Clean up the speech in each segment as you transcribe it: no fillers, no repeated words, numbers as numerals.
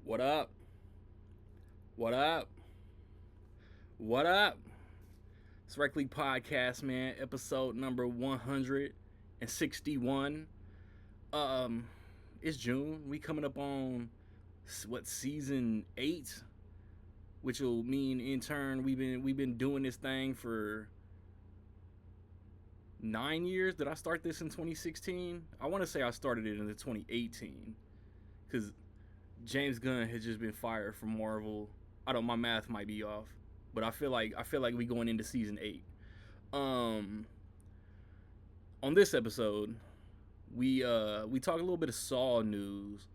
What up? What up? What up? It's Rec League Podcast, man. Episode number 161. Um, it's June. We coming up on season 8, which will mean in turn we've been doing this thing for 9 years. Did I start this in 2016? I want to say I started it in 2018 because James Gunn has just been fired from Marvel. My math might be off, but I feel like we going into season 8. On this episode, we talk a little bit of Saw news.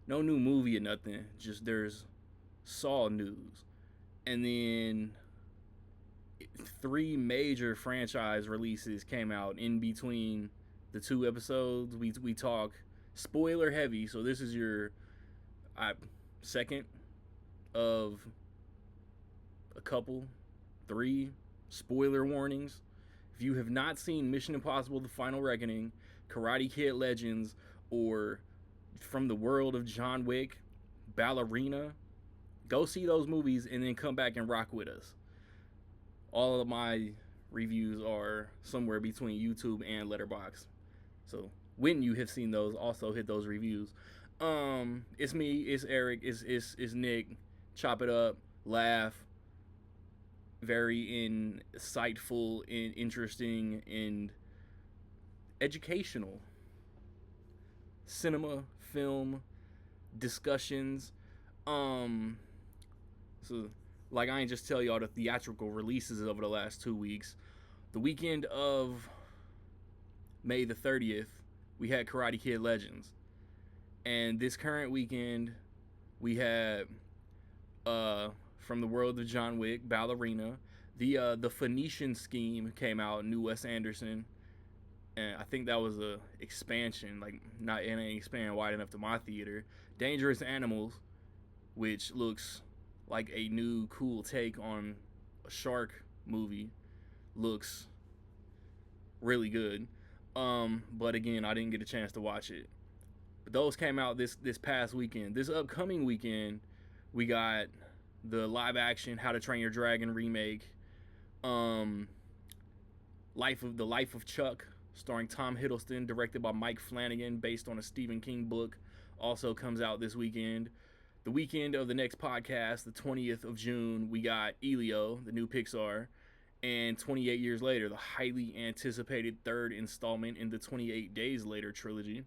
No new movie or nothing. Just there's Saw news, and then 3 major franchise releases came out in between the 2 episodes. We talk spoiler heavy, so this is your second of a couple, 3 spoiler warnings. If you have not seen Mission Impossible: The Final Reckoning, Karate Kid Legends, or From the World of John Wick, Ballerina, go see those movies and then come back and rock with us. All of my reviews are somewhere between YouTube and Letterboxd. So when you have seen those, also hit those reviews. It's me, it's Eric, it's Nick. Chop it up, laugh. Very insightful and interesting and educational cinema, film discussions. So like I ain't just tell y'all the theatrical releases over the last 2 weeks. The weekend of May the 30th, we had Karate Kid Legends. And this current weekend, we had From the World of John Wick, Ballerina. The Phoenician Scheme came out, new Wes Anderson. And I think that was a expansion, like not it ain't expanding wide enough to my theater. Dangerous Animals, which looks like a new cool take on a shark movie, looks really good. But again, I didn't get a chance to watch it. But those came out this past weekend. This upcoming weekend, we got the live action How to Train Your Dragon remake, Life of Chuck, starring Tom Hiddleston, directed by Mike Flanagan, based on a Stephen King book, also comes out this weekend. The weekend of the next podcast, the 20th of June, we got Elio, the new Pixar, and 28 Years Later, the highly anticipated 3rd installment in the 28 Days Later trilogy.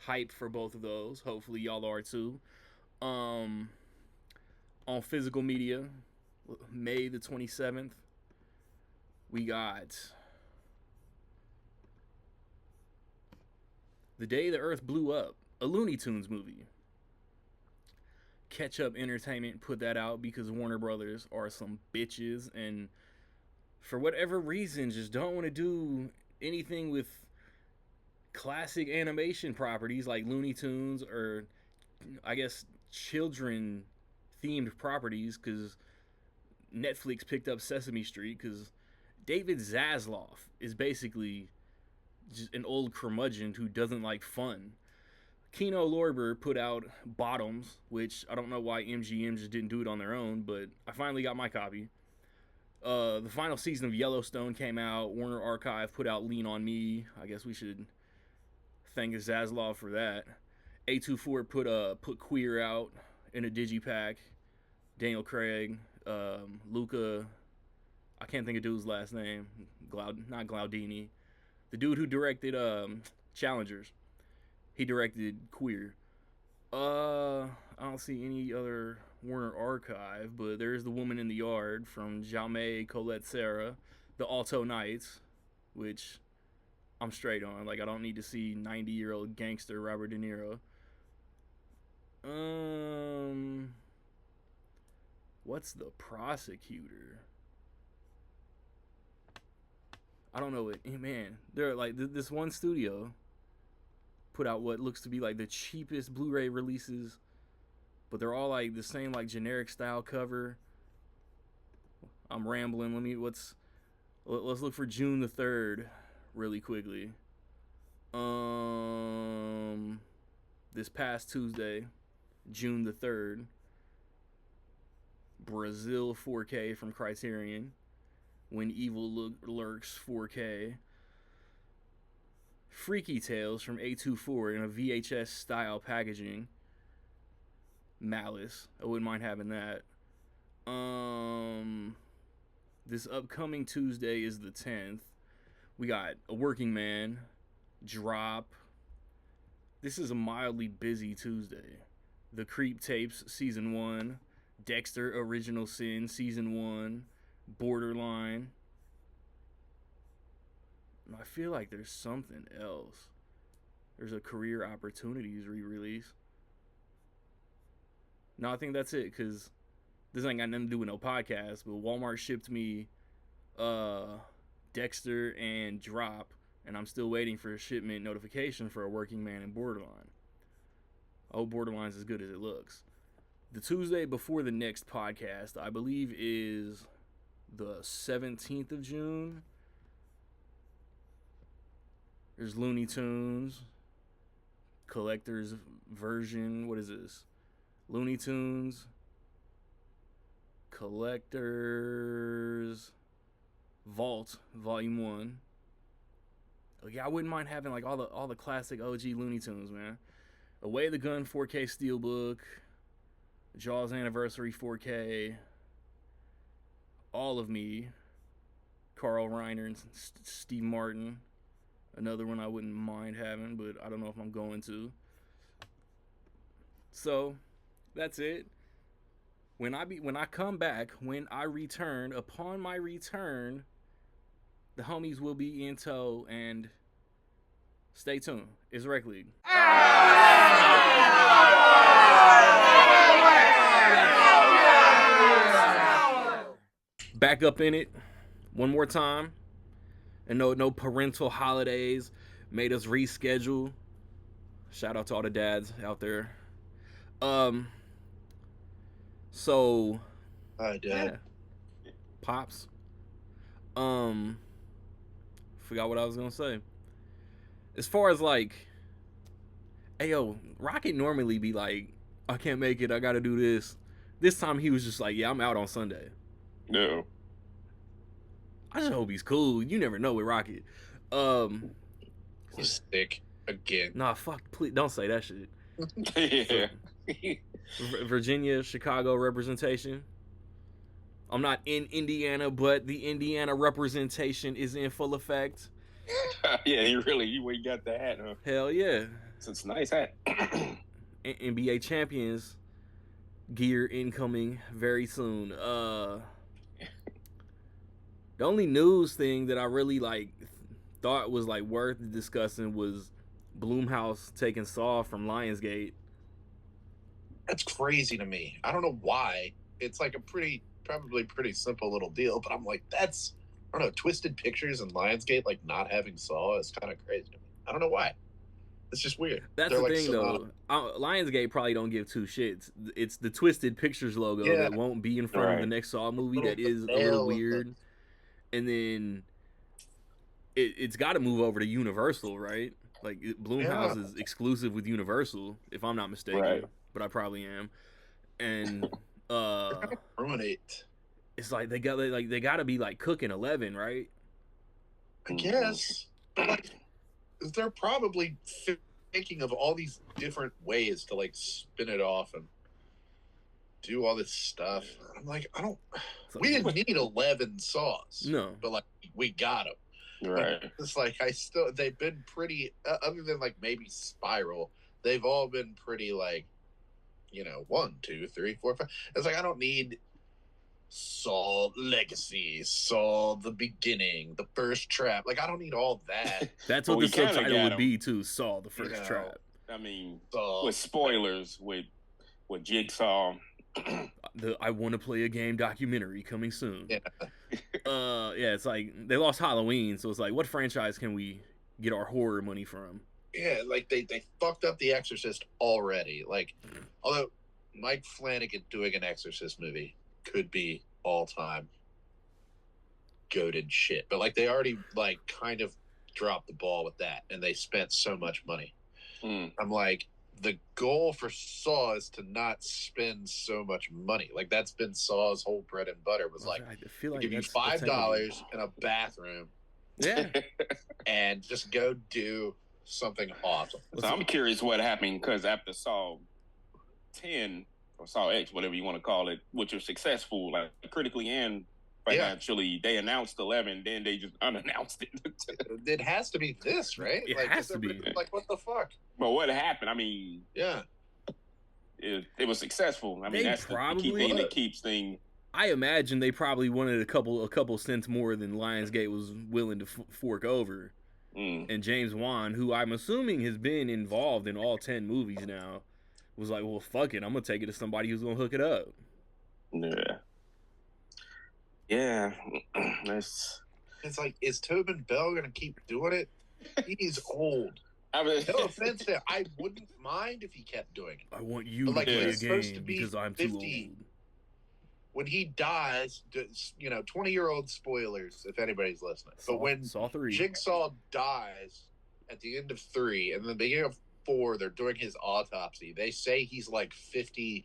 Hype for both of those. Hopefully y'all are too. On physical media, May the 27th, we got The Day the Earth Blew Up, a Looney Tunes movie. Catch Up Entertainment put that out because Warner Brothers are some bitches and for whatever reason just don't want to do anything with classic animation properties like Looney Tunes, or I guess children themed properties, because Netflix picked up Sesame Street because David Zaslav is basically just an old curmudgeon who doesn't like fun. Kino Lorber put out Bottoms, which I don't know why MGM just didn't do it on their own, but I finally got my copy. The final season of Yellowstone came out. Warner Archive put out Lean on Me. I guess we should thank Zaslav for that. A24 put Queer out in a digipack. Daniel Craig, Luca, I can't think of dude's last name. Not Glaudini. The dude who directed Challengers. He directed Queer. I don't see any other Warner Archive, but there's The Woman in the Yard from Jaume Colette Serra. The Alto Knights, which I'm straight on. Like, I don't need to see 90-year-old gangster Robert De Niro. What's The Prosecutor? I don't know it. Man, they're like this one studio put out what looks to be like the cheapest Blu-ray releases, but they're all like the same, like generic style cover. I'm rambling. Let's look for June the 3rd really quickly. This past Tuesday, June the 3rd, Brazil 4K from Criterion, When Evil Lurks 4K, Freaky Tales from A24 in a VHS style packaging, Malice. I wouldn't mind having that. This upcoming Tuesday is the 10th. We got A Working Man, Drop. This is a mildly busy Tuesday. The Creep Tapes Season 1, Dexter Original Sin Season 1, Borderline. I feel like there's something else. There's a Career Opportunities re-release. No, I think that's it, because this ain't got nothing to do with no podcast, but Walmart shipped me Dexter and Drop, and I'm still waiting for a shipment notification for A Working Man and Borderline. I hope Borderline's as good as it looks. The Tuesday before the next podcast, I believe, is the 17th of June. There's Looney Tunes, collector's version. What is this? Looney Tunes, collector's Vault, Volume 1. Oh, yeah, I wouldn't mind having like all the classic OG Looney Tunes, man. Away the Gun 4K Steelbook, Jaws Anniversary 4K, All of Me, Carl Reiner and Steve Martin. Another one I wouldn't mind having, but I don't know if I'm going to. So, that's it. When I return, upon my return, the homies will be in tow, and stay tuned. It's Rec League. Back up in it one more time. And no parental holidays made us reschedule. Shout out to all the dads out there. So hi, Dad. Yeah. Pops. Forgot what I was gonna say. As far as like, hey yo, Rocket normally be like, I can't make it, I gotta do this. This time he was just like, yeah, I'm out on Sunday. No. I just hope he's cool. You never know with Rocket. He's sick again. Nah, fuck, please don't say that shit. Yeah. Virginia, Chicago representation. I'm not in Indiana, but the Indiana representation is in full effect. Yeah, you got the hat, huh? Hell yeah. It's a nice hat. NBA champions gear incoming very soon. The only news thing that I really thought was worth discussing was Blumhouse taking Saw from Lionsgate. That's crazy to me. I don't know why. It's like a probably pretty simple little deal, but I'm like, I don't know, Twisted Pictures and Lionsgate not having Saw is kind of crazy to me. I don't know why. It's just weird. That's the thing, though. Lionsgate probably don't give two shits. It's the Twisted Pictures logo that won't be in front of the next Saw movie that is a little weird. And then it's got to move over to Universal, right? Blumhouse is exclusive with Universal, if I'm not mistaken. Right. But I probably am. And ruin it. It's like they got to be cooking 11, right? I guess. But they're probably thinking of all these different ways to spin it off and do all this stuff. I'm like, we didn't need 11 Saws. No. But we got them. Right. It's they've been pretty, other than maybe Spiral, they've all been pretty 1, 2, 3, 4, 5. It's I don't need Saw Legacy, Saw the Beginning, the First Trap. I don't need all that. That's what the subtitle would be too. Saw the First Trap. I mean, with spoilers, with Jigsaw. I want to play a game documentary coming soon. Yeah. It's they lost Halloween, so it's what franchise can we get our horror money from? Yeah, they fucked up The Exorcist already. Although Mike Flanagan doing an Exorcist movie could be all time goated shit, but they already kind of dropped the ball with that, and they spent so much money. I'm the goal for Saw is to not spend so much money. Like that's been Saw's whole bread and butter was like, I feel like give you that's attainable. $5 in a bathroom, Yeah, and just go do something awesome. So I'm curious what happened because after Saw 10 or Saw X, whatever you want to call it, which was successful, like critically and financially, they announced 11, then they just unannounced it. It has to be this, right? It like, has to be. Like, what the fuck? But what happened? I mean, yeah, it was successful. I mean, They that's probably- the key thing that keeps things. I imagine they probably wanted a couple cents more than Lionsgate was willing to fork over. And James Wan, who I'm assuming has been involved in all 10 movies now, was like, well, fuck it, I'm gonna take it to somebody who's gonna hook it up. Yeah. It's like, is Tobin Bell gonna keep doing it? He's old. I mean, no offense there. I wouldn't mind if he kept doing it. I want you But, to like, play a he's supposed to game be because I'm 50. too old. When he dies, 20-year-old spoilers if anybody's listening. But when Saw 3. Jigsaw dies at the end of 3 and the beginning of 4, they're doing his autopsy. They say he's like 52.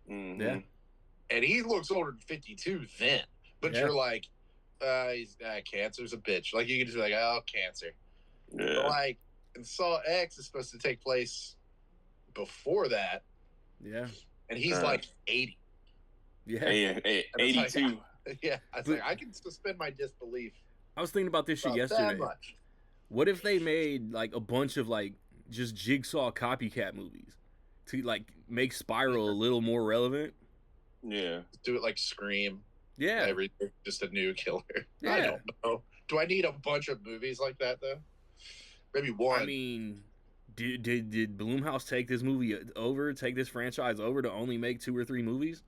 Yeah. And he looks older than 52 then. But you're like, cancer's a bitch. Like, you can just be like, oh, cancer. Yeah. But like, and Saw X is supposed to take place before that. Yeah. And he's like 80. Yeah. 82. Yeah. I was like, I can suspend my disbelief. I was thinking about this shit yesterday. That much. What if they made like a bunch of like just Jigsaw copycat movies to like make Spiral a little more relevant? Yeah. Do it like Scream. Yeah. Everything, just a new killer. Yeah. I don't know. Do I need a bunch of movies like that though? Maybe one. I mean, did Blumhouse take this franchise over to only make 2 or 3 movies?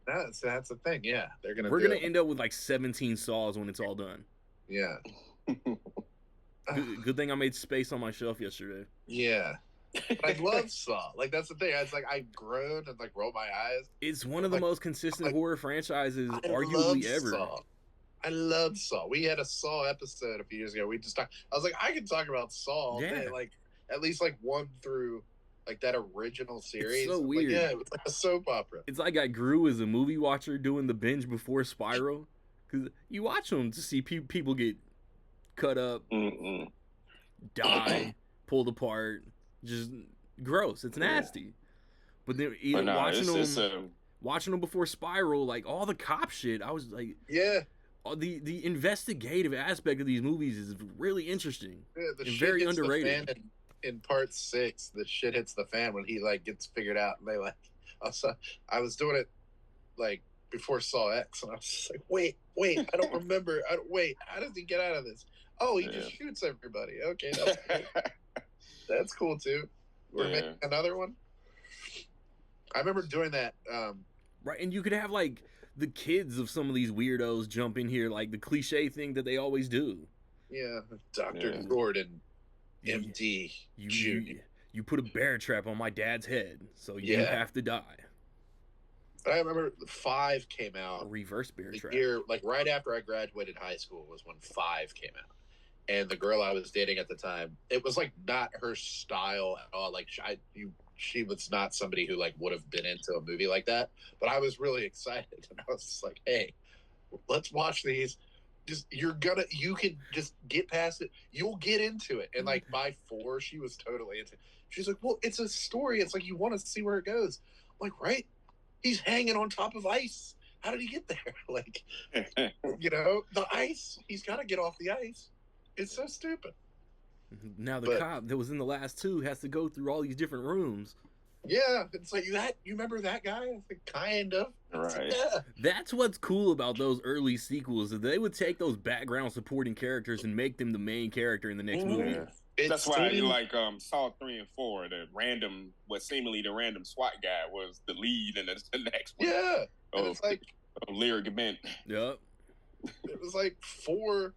That's the thing. Yeah, We're gonna end up with like 17 Saws when it's all done. Yeah. Good thing I made space on my shelf yesterday. Yeah. But I love Saw. Like, that's the thing. It's like I groaned and like rolled my eyes. It's one of the most consistent horror franchises, I arguably ever. Saw. I love Saw. We had a Saw episode a few years ago. We just talked. I was like, I can talk about Saw all day. Like, at least like 1 through like that original series. It's so weird. Like, yeah, it was like a soap opera. It's like I grew as a movie watcher doing the binge before Spiral, because you watch them to see people get cut up, die, pulled apart, just gross. It's nasty. But then watching them before Spiral, like all the cop shit, I was like, the investigative aspect of these movies is really interesting. Yeah, the and shit very hits underrated. The fan in part 6, the shit hits the fan when he like gets figured out, and they like. I was doing it like before Saw X, and I was just like, wait, I don't remember. How does he get out of this? Oh, he just shoots everybody. Okay, that's cool. That's cool too. We're making another one. I remember doing that. Right, and you could have like the kids of some of these weirdos jump in here, like the cliche thing that they always do. Yeah, Dr. Gordon, MD, you put a bear trap on my dad's head, so you have to die. I remember 5 came out. A reverse bear trap. Year, like right after I graduated high school was when 5 came out. And the girl I was dating at the time, it was like not her style at all. Like she was not somebody who like would have been into a movie like that. But I was really excited, and I was just like, "Hey, let's watch these. You can just get past it. You'll get into it." And like by 4, she was totally into it. She's like, "Well, it's a story. It's like you want to see where it goes." I'm like, right? He's hanging on top of ice. How did he get there? Like, the ice. He's got to get off the ice. It's so stupid. Now the cop that was in the last 2 has to go through all these different rooms. Yeah, it's like that. You remember that guy? I think kind of. Right. Yeah. That's what's cool about those early sequels. That they would take those background supporting characters and make them the main character in the next movie. That's why you like Saw 3 and 4. Seemingly the random SWAT guy was the lead in the next one. Yeah, and it's like Lyric Bent. Yep. It was like 4.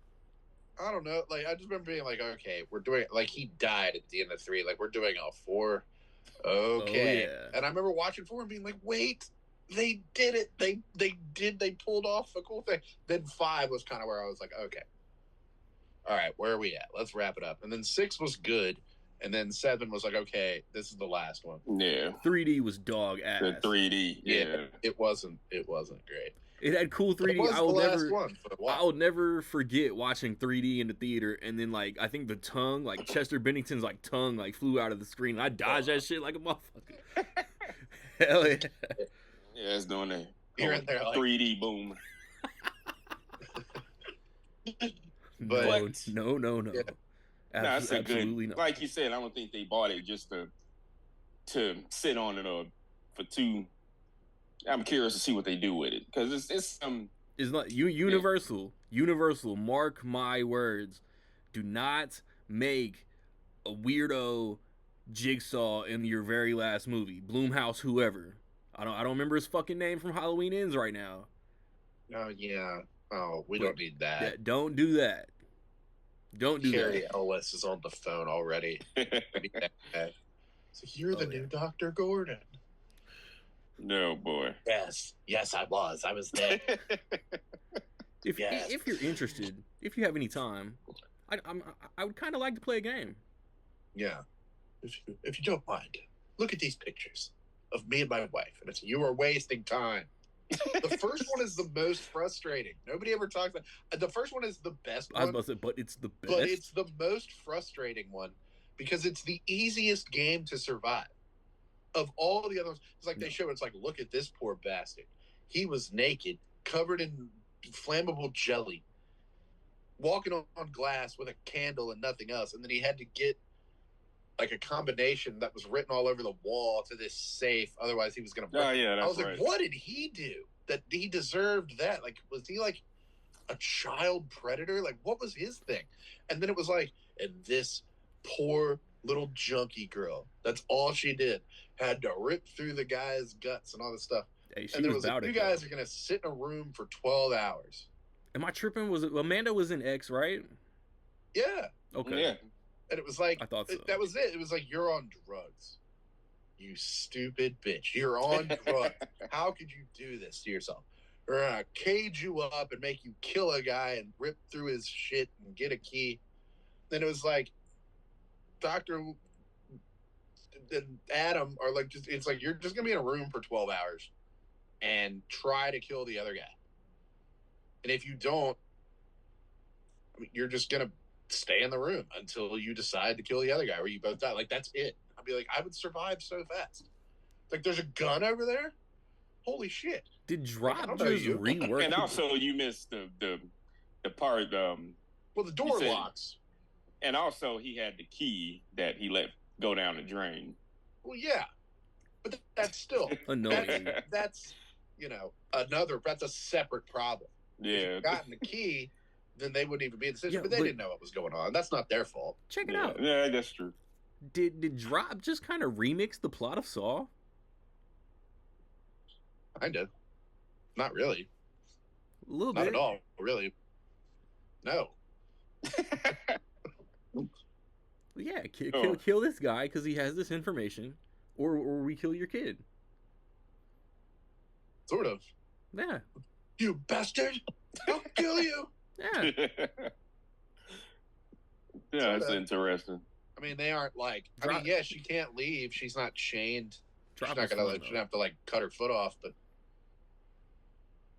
I don't know. Like, I just remember being like, okay, we're doing it. Like, he died at the end of 3. Like, we're doing all 4. Okay. Oh, yeah. And I remember watching 4 and being like, wait, they did it. They pulled off a cool thing. Then 5 was kind of where I was like, okay. All right, where are we at? Let's wrap it up. And then 6 was good. And then 7 was like, okay, this is the last one. Yeah. 3D was dog ass. The 3D. Yeah. It wasn't great. It had cool 3D. It was the last one for a while. I'll never forget watching 3D in the theater, and then like I think the tongue, like Chester Bennington's like tongue, like flew out of the screen. And I dodged that shit like a motherfucker. Hell yeah! Yeah, it's doing that. You're in there like 3D boom. But no. Yeah. That's a good. Not. Like you said, I don't think they bought it just to sit on it for 2. I'm curious to see what they do with it because it's not Universal. Yeah. Universal, mark my words, do not make a weirdo Jigsaw in your very last movie. Blumhouse, whoever. I don't remember his fucking name from Halloween Ends right now. Oh yeah. Oh, we don't need that. Yeah, don't do that. Don't do Carrie that. Ellis is on the phone already. So you're the new Dr. Gordon. No, boy. Yes, I was. I was there. If you're interested, if you have any time, I would kind of like to play a game. Yeah. If you don't mind, look at these pictures of me and my wife, and it's you are wasting time. The first one is the most frustrating. Nobody ever talks about. The first one is the best one. I was about to say, but it's the best. But it's the most frustrating one because it's the easiest game to survive. Of all the other ones, it's like they show it's like, look at this poor bastard. He was naked, covered in flammable jelly, walking on glass with a candle and nothing else. And then he had to get like a combination that was written all over the wall to this safe. Otherwise, he was going to break. Oh, yeah, that's I was right. like, what did he do that he deserved that? Like, was he like a child predator? Like, what was his thing? And then it was like, and this poor little junkie girl, that's all she did, had to rip through the guy's guts and all this stuff. Hey, and there was like, you guys are going to sit in a room for 12 hours. Am I tripping? Was it Amanda was in X, right? Yeah. Okay. Yeah. And it was like, I thought so. That was it. It was like, you're on drugs. You stupid bitch. You're on drugs. How could you do this to yourself? We're going to cage you up and make you kill a guy and rip through his shit and get a key. Then it was like, Dr. and Adam are like, just it's like, you're just going to be in a room for 12 hours and try to kill the other guy. And if you don't, I mean, you're just going to stay in the room until you decide to kill the other guy or you both die. Like, that's it. I'd be like, I would survive so fast. Like, there's a gun over there? Holy shit. Did Drop just rework? And also, you missed the part. Well, the door locks. And also, he had the key that he let go down the drain. Well, yeah. But that's still annoying. That's, that's a separate problem. Yeah. If you'd gotten the key, then they wouldn't even be in the situation. But they didn't know what was going on. That's not their fault. Check it out. Yeah, that's true. Did Drop just kind of remix the plot of Saw? Kind of. Not really. A little bit. Not at all, really. No. Yeah, kill this guy because he has this information, or we kill your kid. Sort of. Yeah. You bastard! I'll kill you! Yeah. Yeah, that's interesting. I mean, they aren't like. I mean, yeah, she can't leave. She's not chained. She's not gonna. She have to like cut her foot off, but.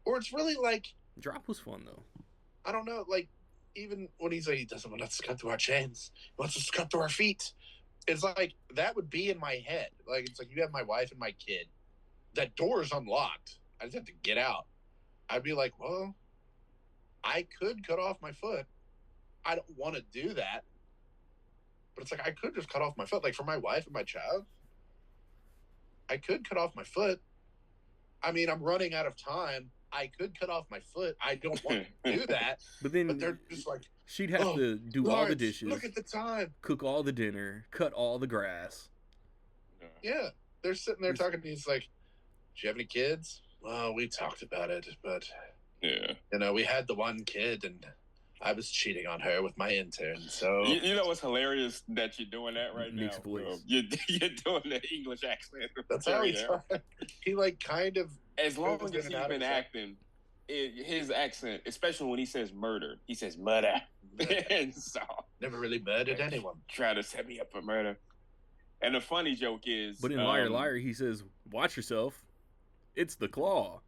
Or it's really like. Drop was fun though. I don't know, like. Even when he's like, he doesn't want us to cut through our chains. He wants us to cut through our feet. It's like, that would be in my head. Like, it's like, you have my wife and my kid. That door is unlocked. I just have to get out. I'd be like, well, I could cut off my foot. I don't want to do that. But it's like, I could just cut off my foot. Like, for my wife and my child, I could cut off my foot. I mean, I'm running out of time. I could cut off my foot. I don't want to do that. But they're just like, she'd have to do all the dishes. Look at the time. Cook all the dinner. Cut all the grass. Yeah. They're sitting there talking to me. It's like, do you have any kids? Well, we talked about it, but yeah, we had the one kid and I was cheating on her with my intern. So you know what's hilarious that you're doing that right now? Voice. You're doing the English accent. That's how he talks. He like kind of as long as he's been acting his accent, especially when he says murder, he says murder. And so never really murdered anyone. Try to set me up for murder. And the funny joke is, but in Liar Liar, he says, "Watch yourself, it's the Claw."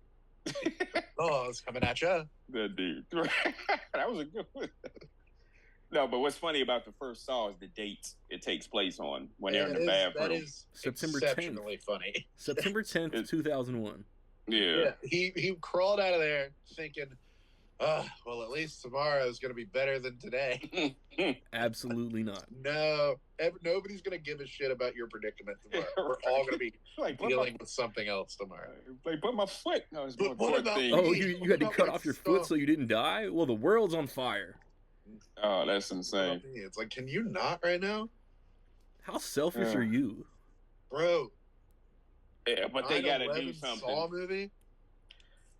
Oh, it's coming at you. Good dude. That was a good one. No, but what's funny about the first Saw is the date it takes place on when they're in the bathroom. That is September exceptionally 10th. funny. September 10th, 2001. Yeah. He crawled out of there thinking, well, at least tomorrow is going to be better than today. Absolutely not. No, nobody's going to give a shit about your predicament tomorrow. We're all going to be dealing with something else tomorrow. Like, put my foot. No, it's But what about thing. Oh, you had to cut off your foot so you didn't die? Well, the world's on fire. Oh, that's insane. It's like, can you not right now? How selfish are you? Bro. Yeah, but they got to do something. Saw movie?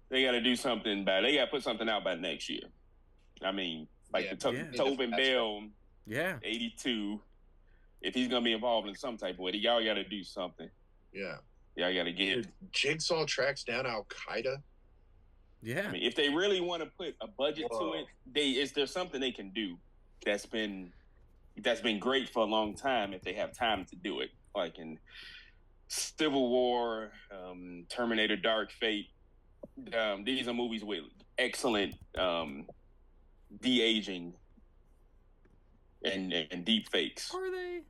They got to do something by. They got to put something out by next year. I mean, like Tobin Bell, 82. If he's gonna be involved in some type of way, y'all got to do something. Yeah, y'all got to get. Dude, Jigsaw tracks down Al Qaeda. Yeah, I mean, if they really want to put a budget to it, is there something they can do that's been great for a long time if they have time to do it, like in Civil War, Terminator, Dark Fate. These are movies with excellent de-aging and deep fakes. Are they?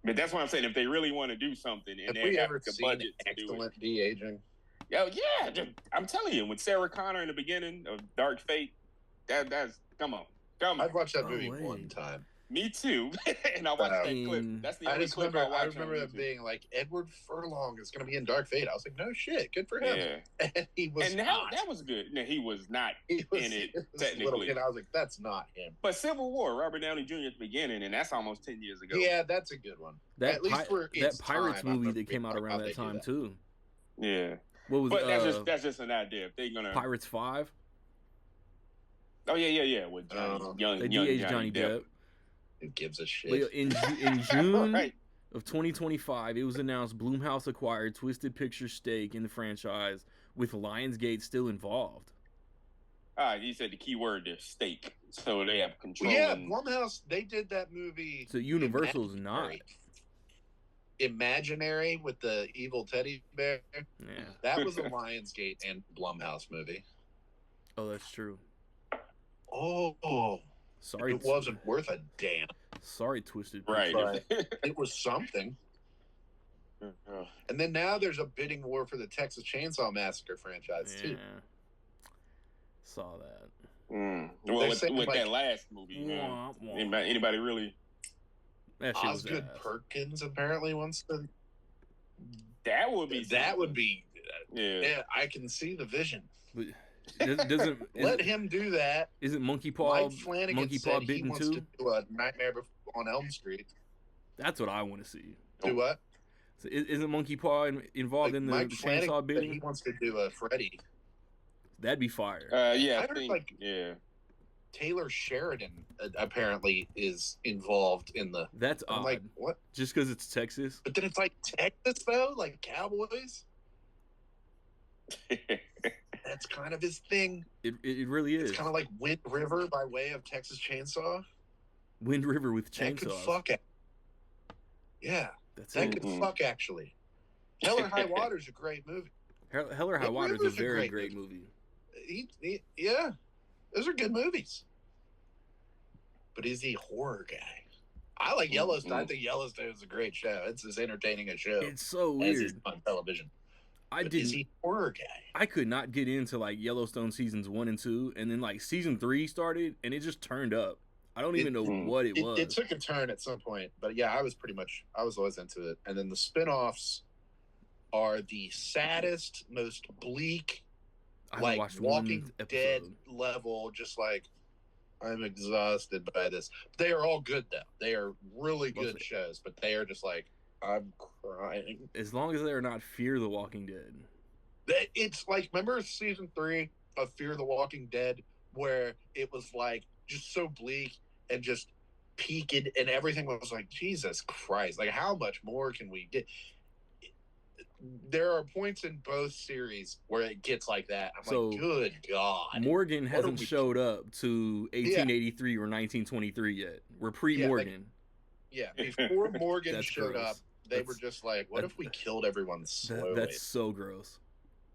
But that's what I'm saying. If they really want to do something and they have the budget to do it. Excellent de-aging. Oh yeah, I'm telling you, with Sarah Connor in the beginning of Dark Fate, that's come on. I've watched that movie one time. Me too. And I watched that clip. That's the only clip I watched. I remember it being like, Edward Furlong is going to be in Dark Fate. I was like, no shit, good for him. Yeah. And he was. And that was good. No, he was not in it technically. And I was like, that's not him. But Civil War, Robert Downey Jr. at the beginning, and that's almost 10 years ago. Yeah, that's a good one. At least for that Pirates movie that came out around that time too. Yeah. What was? But that's just an idea. If they're gonna Pirates 5. Oh yeah. With young Johnny Depp. Who gives a shit? In June of 2025, it was announced Blumhouse acquired Twisted Pictures' stake in the franchise, with Lionsgate still involved. You said the key word there, stake. So they have control. Well, yeah, Blumhouse, they did that movie. So Universal's not. Imaginary with the evil teddy bear. Yeah. That was a Lionsgate and Blumhouse movie. Oh, that's true. Oh. Sorry. It wasn't worth a damn. Sorry, Twisted. Right. It was something. And then now there's a bidding war for the Texas Chainsaw Massacre franchise, too. Saw that. Well, with that last movie, anybody really? Osgood Perkins apparently wants to. That would be. Yeah, I can see the vision. But let him do that. Isn't Monkey Paw? Mike Flanagan Monkey Paw said he wants to do a Nightmare on Elm Street. That's what I want to see. Do what? So isn't Monkey Paw involved in the Mike chainsaw bidding? He wants to do a Freddy. That'd be fire. I heard Taylor Sheridan apparently is involved in the. That's odd. I'm like, what? Just because it's Texas? But then it's like Texas though, like Cowboys. That's kind of his thing. It really is. It's kind of like Wind River by way of Texas Chainsaw. Wind River with chainsaws. That could fuck it. Yeah, that could fuck actually. Hell or High Water is a great movie. Hell or High Water is a very great movie. Yeah, those are good movies. But is he a horror guy? I like Yellowstone. I think Yellowstone is a great show. It's as entertaining a show. It's so weird. As on television. Is he a horror guy? I could not get into like Yellowstone seasons 1 and 2, and then like season 3 started, and it just turned up. I don't even know what it was. It took a turn at some point, but yeah, I was always into it. And then the spinoffs are the saddest, most bleak, like Walking Dead level. Just like, I'm exhausted by this. They are all good though. They are really good shows, but they are just like, I'm crying. As long as they're not Fear the Walking Dead. It's like, remember season 3 of Fear the Walking Dead, where it was like just so bleak and just peaked, and everything was like, Jesus Christ, like how much more can we get? there are points in both series where it gets like that. I'm So, like, good God. Morgan What hasn't are we- showed up to 1883 or 1923 yet. We're pre-Morgan. Yeah, before Morgan That's showed gross. up, they were just like, what if we killed everyone slowly? That's so gross.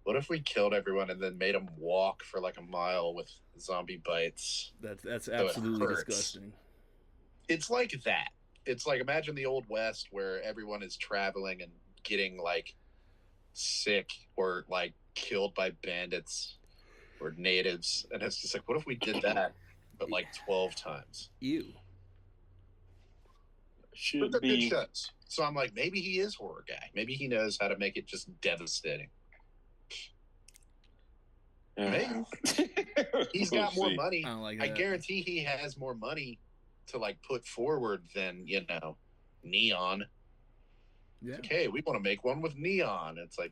What if we killed everyone and then made them walk for like a mile with zombie bites? That's absolutely disgusting. It's like that. It's like, imagine the Old West where everyone is traveling and getting like sick or like killed by bandits or natives, and it's just like, what if we did that but like 12 times? Ew. But they're good shows. So I'm like, maybe he is horror guy. Maybe he knows how to make it just devastating. Maybe. He's got more money. I don't like that. I guarantee he has more money to like put forward than, Neon. Yeah. It's like, hey, we want to make one with Neon. It's like,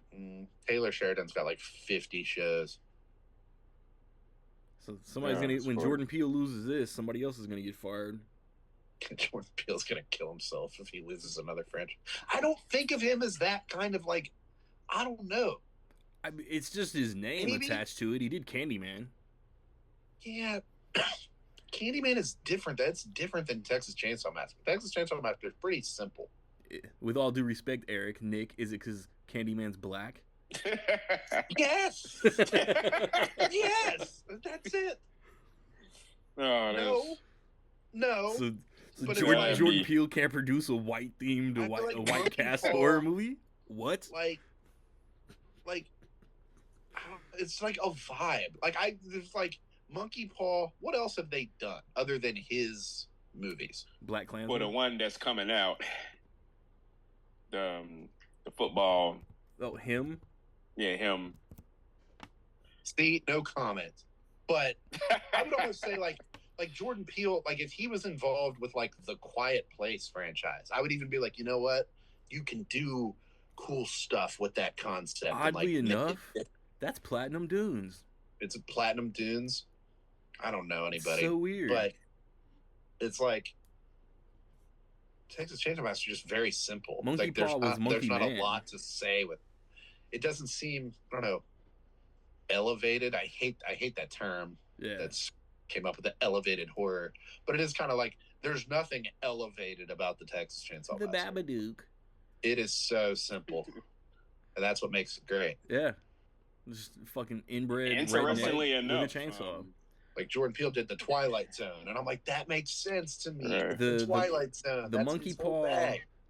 Taylor Sheridan's got like 50 shows. So somebody's when Jordan Peele loses this, somebody else is gonna get fired. Jordan Peele's gonna kill himself if he loses another franchise. I don't think of him as that kind of like, I don't know. It's just his name attached to it. He did Candyman. Yeah. Candyman is different. That's different than Texas Chainsaw Massacre. Texas Chainsaw Massacre is pretty simple. With all due respect, Eric, Nick, is it because Candyman's black? Yes! Yes! That's it. No. So but Jordan Peele can't produce a white-themed, a white cast horror movie? What? Like, it's like a vibe. There's like Monkey Paw. What else have they done other than his movies? Black Klansman. Well, the one that's coming out, the football. Oh, him? Yeah, him. See, no comment. But I would almost say like Jordan Peele, like if he was involved with like the Quiet Place franchise, I would even be like, you know what? You can do cool stuff with that concept. Oddly enough, that's Platinum Dunes. It's a Platinum Dunes. I don't know anybody. So weird. But it's like Texas Chainsaw Massacre is just very simple. Monkey Paw was Monkey Man. There's not a lot to say with it. Doesn't seem, I don't know, elevated. I hate that term. Yeah. That's came up with the elevated horror. But it is kind of like there's nothing elevated about the Texas Chainsaw Massacre. The Babadook. It is so simple. And that's what makes it great. Yeah. Just fucking inbred Interestingly redneck enough, with a chainsaw. Like Jordan Peele did the Twilight Zone, and I'm like, that makes sense to me. Right. The Twilight Zone, the Monkey Paw,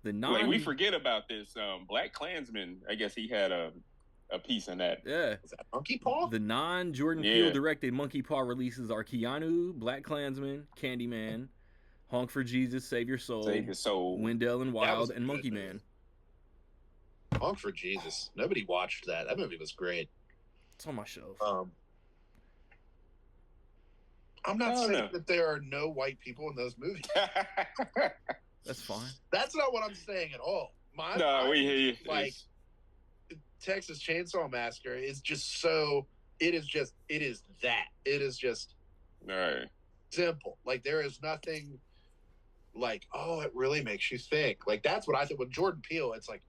the like we forget about this. Black Klansman, I guess he had a piece in that. Yeah. Was that Monkey Paw? The non-Jordan Peele directed Monkey Paw releases are Keanu, Black Klansman, Candyman, Honk for Jesus, Save Your Soul, Wendell and Wild, and Monkey Man. Honk for Jesus. Nobody watched that. That movie was great. It's on my shelf. I'm not saying that there are no white people in those movies. That's fine. That's not what I'm saying at all. We hear you. Like, Texas Chainsaw Massacre is just so. It is that. It is just simple. Like, there is nothing like, oh, it really makes you think. Like, that's what I think with Jordan Peele. It's like,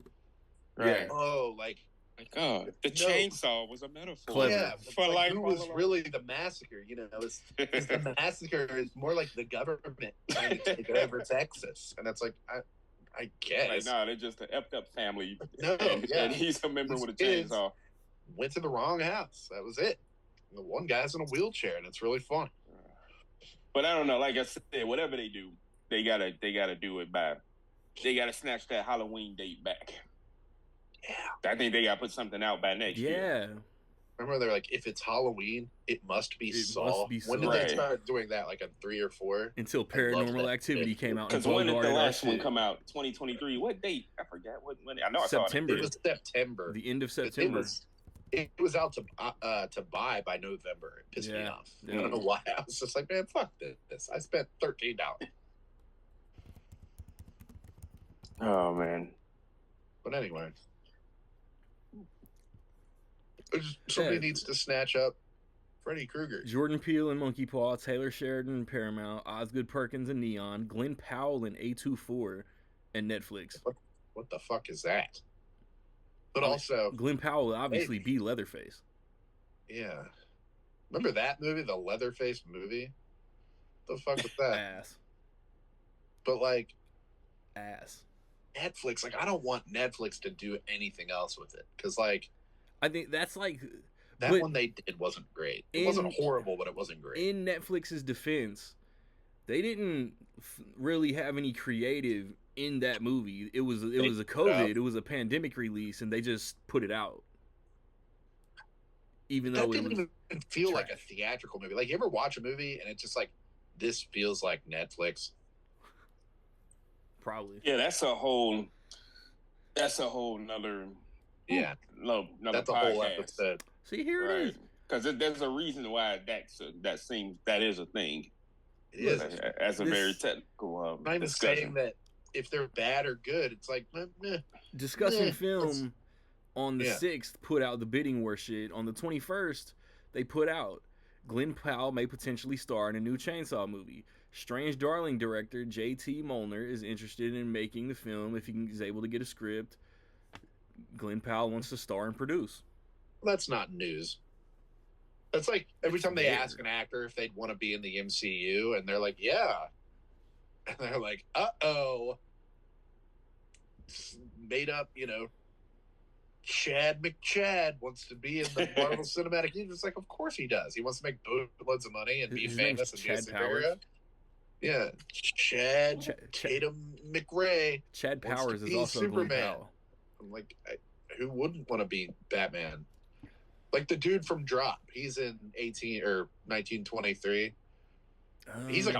oh, like, oh, the chainsaw was a metaphor. Clever. Yeah, for like, life. who was really the massacre? It's the massacre is more like the government trying to take over Texas, and it's like, I guess. Like, no, they're just an effed up family. No, and he's a member with a chainsaw. Went to the wrong house. That was it. The one guy's in a wheelchair, and it's really fun. But I don't know. Like I said, whatever they do, they gotta do it by. They gotta snatch that Halloween date back. Yeah, I think they gotta put something out by next year. Yeah. Remember, they're like, if it's Halloween, it must be Saw. When did they start doing that? Like a 3 or 4? Until Paranormal Activity came out. Because when did the last one come out? 2023. What date? I forgot. When? I know September. I saw it. It was September. The end of September. It was out to buy by November. It pissed me off. Yeah. I don't know why. I was just like, man, fuck this. I spent $13. Oh man. But anyway. Somebody needs to snatch up Freddy Krueger. Jordan Peele and Monkey Paw, Taylor Sheridan and Paramount, Osgood Perkins and Neon, Glenn Powell and A24, and Netflix. What the fuck is that? But also, Glenn Powell will obviously be Leatherface. Yeah. Remember that movie, the Leatherface movie? The fuck was that? Ass. But like, ass. Netflix, like, I don't want Netflix to do anything else with it, because like, I think that's like that one they did wasn't great. It wasn't horrible, but it wasn't great. In Netflix's defense, they didn't really have any creative in that movie. It was a COVID, it was a pandemic release, and they just put it out. Even though it didn't even feel like a theatrical movie. Like, you ever watch a movie and it's just like, this feels like Netflix? Probably. Yeah, that's a whole nother. Yeah, no, that's a whole episode. See, here it is. Because there's a reason why that is a thing. It is. As a very technical I'm even saying that if they're bad or good, it's like meh. Discussing film on the 6th put out the bidding war shit. On the 21st, they put out Glenn Powell may potentially star in a new Chainsaw movie. Strange Darling director J.T. Molnar is interested in making the film if he is able to get a script. Glenn Powell wants to star and produce. That's not news. That's like every time they ask an actor if they'd want to be in the MCU, and they're like, yeah. And they're like, uh-oh. Made up, Chad McChad wants to be in the Marvel Cinematic Universe. It's like, of course he does. He wants to make boatloads of money and be famous and be a superhero. Yeah, Chad Tatum McRae. Chad Powers is also Superman. I'm like, who wouldn't want to be Batman? Like the dude from Drop. He's in 1923. He's a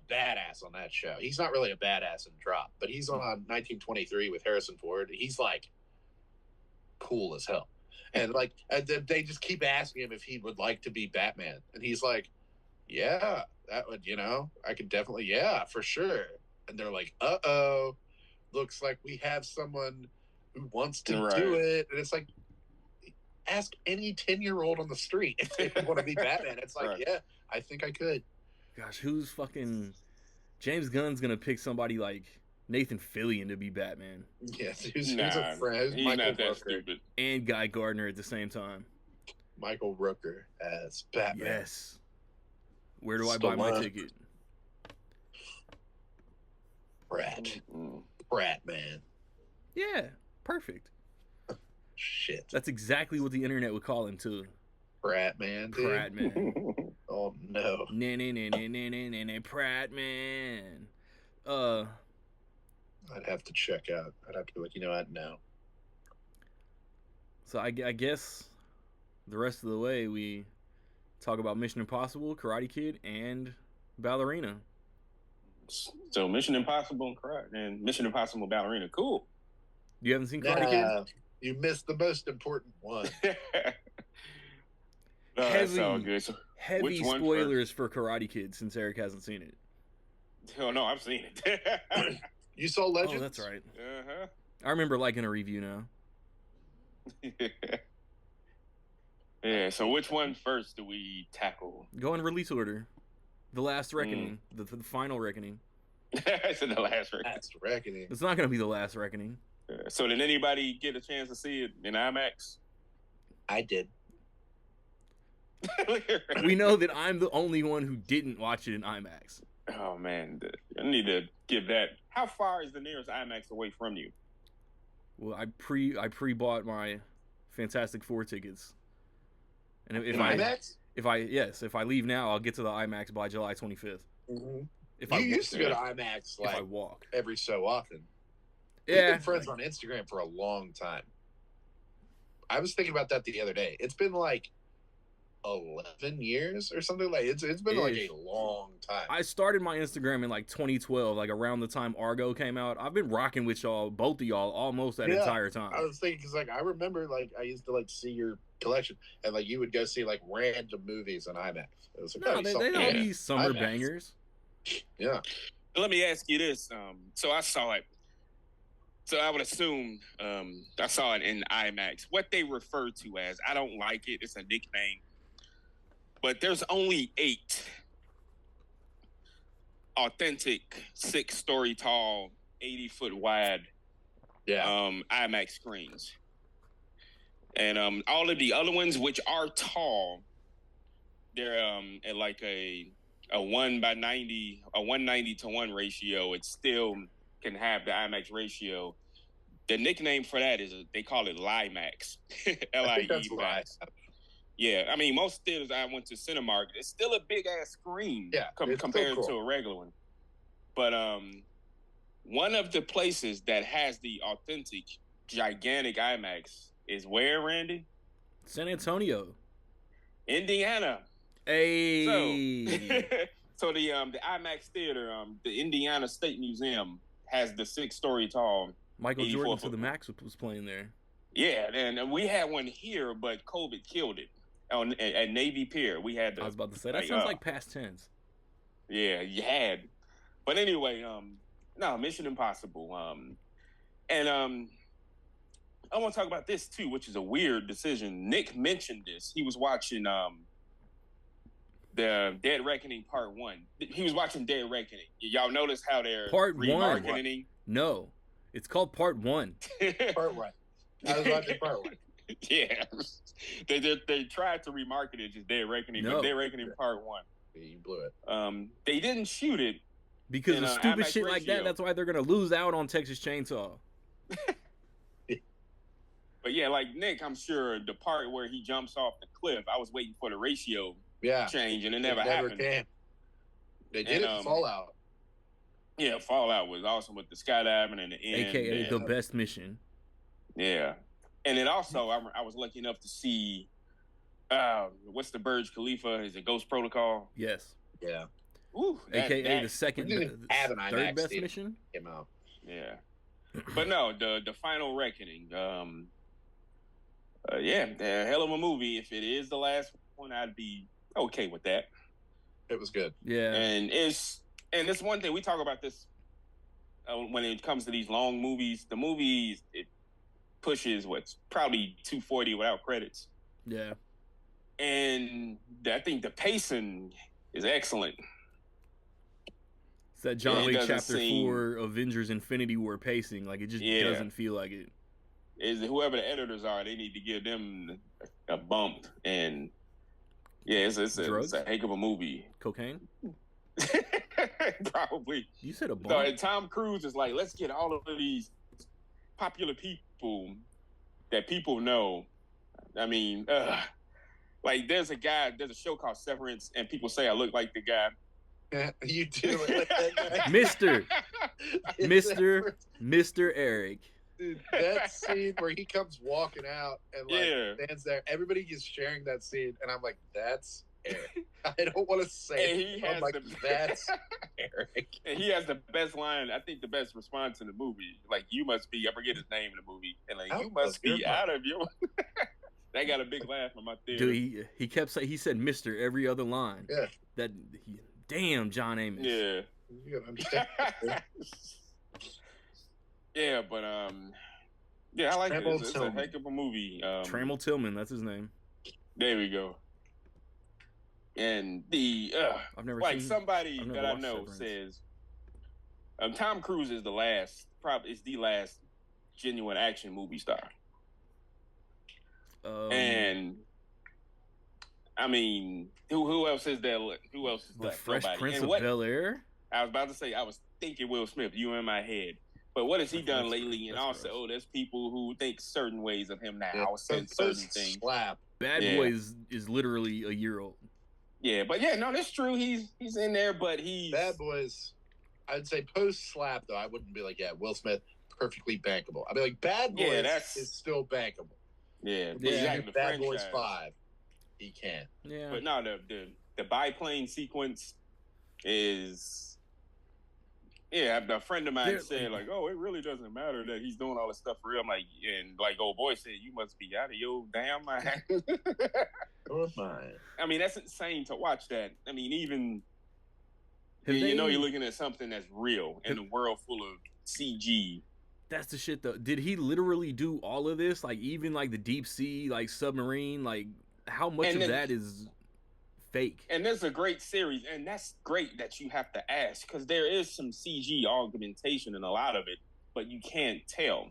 badass on that show. He's not really a badass in Drop, but he's on 1923 with Harrison Ford. He's like cool as hell. And like they just keep asking him if he would like to be Batman, and he's like, yeah, that would, I could definitely, yeah, for sure. And they're like, uh-oh, looks like we have someone who wants to do it. And it's like, ask any 10-year-old on the street if they want to be Batman. It's like, yeah, I think I could. Gosh, who's fucking... James Gunn's gonna pick somebody like Nathan Fillion to be Batman. Yes, who's a friend. He's Michael not that Rooker. stupid. And Guy Gardner at the same time. Michael Rooker as Batman. Yes. Where do I buy my ticket? Brat. Brat man. Yeah, perfect. Shit. That's exactly what the internet would call him too. Pratt man, dude. Pratt man. Oh no. Pratt man. I'd have to check out. I'd have to be like, what? No. So I guess the rest of the way we talk about Mission Impossible, Karate Kid, and Ballerina. So Mission Impossible and Mission Impossible Ballerina. Cool. You haven't seen Karate Kid? You missed the most important one. That's all good. So heavy spoilers for Karate Kid since Eric hasn't seen it. Hell no, I've seen it. You saw Legends? Oh, that's right. Uh-huh. I remember liking a review now. Yeah, so which one first do we tackle? Go in release order. The Last Reckoning. The final Reckoning. I said The Last Reckoning. Last Reckoning. It's not going to be The Last Reckoning. So did anybody get a chance to see it in IMAX? I did. We know that I'm the only one who didn't watch it in IMAX. Oh, man. I need to give that. How far is the nearest IMAX away from you? Well, I pre-bought my Fantastic Four tickets. And if IMAX? If I leave now, I'll get to the IMAX by July 25th. Mm-hmm. You used to go to IMAX like if I walk every so often. Yeah, we've been friends on Instagram for a long time. I was thinking about that the other day. It's been like 11 years or something. Like it's been like a long time. I started my Instagram in like 2012, like around the time Argo came out. I've been rocking with y'all, both of y'all, almost that entire time. I was thinking because like I remember like I used to like see your collection and like you would go see like random movies on IMAX. It was like, they don't be summer IMAX. Bangers. Yeah. Let me ask you this. So I saw it. So I would assume I saw it in IMAX. What they refer to as, I don't like it. It's a nickname. But there's only 8 authentic 6-story tall, 80-foot wide IMAX screens. And all of the other ones, which are tall, they're at like a 1:90, a 190-to-1 ratio. It still can have the IMAX ratio. The nickname for that is they call it LIMAX. LIE Max. Yeah, I mean, most theaters I went to Cinemark, it's still a big ass screen compared to a regular one. But one of the places that has the authentic gigantic IMAX is where, Randy? San Antonio, Indiana. Hey. So the IMAX theater, the Indiana State Museum has the 6-story tall. Michael Jordan to the Max was playing there. Yeah, and we had one here, but COVID killed it. At Navy Pier, we had the. I was about to say that sounds like past tense. Yeah, you had, but anyway, no, Mission Impossible, and I want to talk about this too, which is a weird decision. Nick mentioned this. He was watching the Dead Reckoning Part 1. He was watching Dead Reckoning. Y'all notice how they're Part remarketing? 1. No, it's called Part 1. Part 1. I was watching Part 1. Yeah, they tried to remarket it as Dead Reckoning, but Dead Reckoning Part 1. You blew it. They didn't shoot it because of stupid shit like that. That's why they're gonna lose out on Texas Chainsaw. But yeah, like Nick, I'm sure the part where he jumps off the cliff, I was waiting for the ratio change, and it never happened. Came. They did it in Fallout. Yeah, Fallout was awesome with the skydiving and the end. AKA the best mission. Yeah. And then also, I was lucky enough to see, what's the Burj Khalifa? Is it Ghost Protocol? Yes. Yeah. Ooh, AKA the second, third best mission? Came out. Yeah. But no, the Final Reckoning, yeah, a hell of a movie. If it is the last one, I'd be okay with that. It was good. Yeah. And it's one thing, we talk about this when it comes to these long movies. The movies, it pushes what's probably 240 without credits. Yeah. And I think the pacing is excellent. It's that John Wick Chapter 4 Avengers Infinity War pacing. Like, it just doesn't feel like it. Is whoever the editors are, they need to give them a bump. And yeah, it's a heck of a movie. Cocaine? Probably. You said a bump. So Tom Cruise is like, let's get all of these popular people that people know. I mean, like there's a show called Severance, and people say I look like the guy. You do. Mr. Eric. Dude, that scene where he comes walking out and stands there, everybody is sharing that scene, and I'm like, that's Eric. I don't want to say it. I'm like, that's Eric. And he has the best line, I think the best response in the movie. Like, you must be, I forget his name in the movie, and like, you must be out of your. That got a big laugh in my theater. Dude, he kept saying, he said Mr. every other line. Yeah. Damn, John Amos. Yeah. You gotta understand. Yeah, but yeah, I like it. It's a heck of a movie. Trammell Tillman, that's his name. There we go. And I've never seen, somebody that I know says Tom Cruise is the last genuine action movie star. And I mean, who else is there? Who else is left? Fresh Nobody. Prince of Bel-Air? I was about to say, I was thinking Will Smith. You in my head. But what has he done lately? And also, there's people who think certain ways of him now. Certain things. Bad Boys is literally a year old. Yeah, but yeah, no, that's true. He's in there, but he's Bad Boys. I'd say post slap though. I wouldn't be like, yeah, Will Smith perfectly bankable. I'd be like, Bad Boys is still bankable. Yeah, Bad Boys 5, he can. Yeah, but no, the biplane sequence is. Yeah, a friend of mine said, like, oh, it really doesn't matter that he's doing all this stuff for real. I'm like, and like, old boy said, you must be out of your damn mind. I mean, that's insane to watch that. I mean, even, you know, you're looking at something that's real in a world full of CG. That's the shit, though. Did he literally do all of this? Like, even, like, the deep sea, like, submarine? Like, how much of that is fake? And there's a great series, and that's great that you have to ask, because there is some CG augmentation in a lot of it, but you can't tell.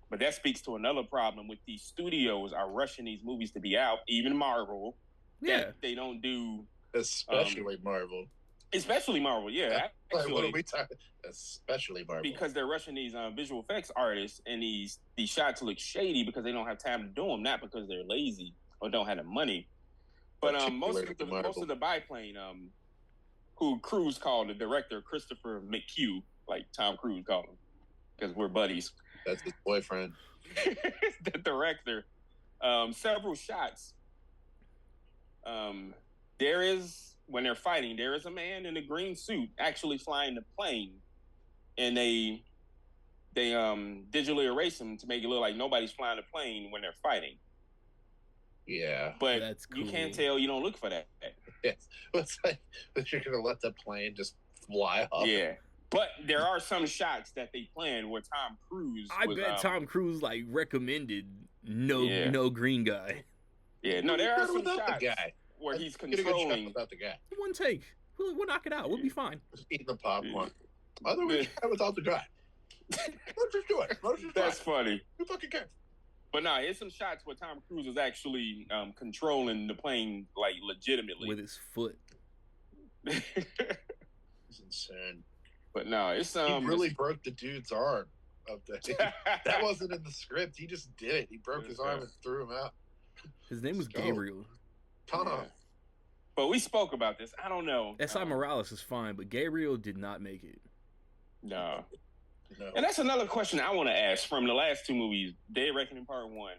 But that speaks to another problem with these studios are rushing these movies to be out, even Marvel. Yeah. That they don't do. Especially Marvel. Especially Marvel, yeah. Like, what are we talking? Especially Marvel. Because they're rushing these visual effects artists, and these shots look shady because they don't have time to do them, not because they're lazy or don't have the money. But most of the biplane, who Cruise called the director, Christopher McHugh, like Tom Cruise called him, because we're buddies. That's his boyfriend. The director. Several shots. There is, when they're fighting, there is a man in a green suit actually flying the plane, and they digitally erase him to make it look like nobody's flying the plane when they're fighting. Yeah, but that's cool. You can't tell. You don't look for that. Yes, it's like that you're gonna let the plane just fly off. Yeah, but there are some shots that they planned where Tom Cruise. I bet Tom Cruise like recommended no green guy. Yeah, no, there are some shots where he's controlling. Without the guy. One take. We'll knock it out. We'll be fine. Just eating the popcorn. Otherwise, without the guy. Let's just do it. That's funny. Who fucking cares? But no, here's some shots where Tom Cruise is actually controlling the plane, like, legitimately. With his foot. It's insane. But no, it's... he really broke the dude's arm up there. That wasn't in the script. He just did it. He broke his arm and threw him out. His name was Gabriel. Tom. Yeah. But we spoke about this. I don't know. S.I. Morales is fine, but Gabriel did not make it. No. And that's another question I want to ask from the last two movies, Dead Reckoning Part 1.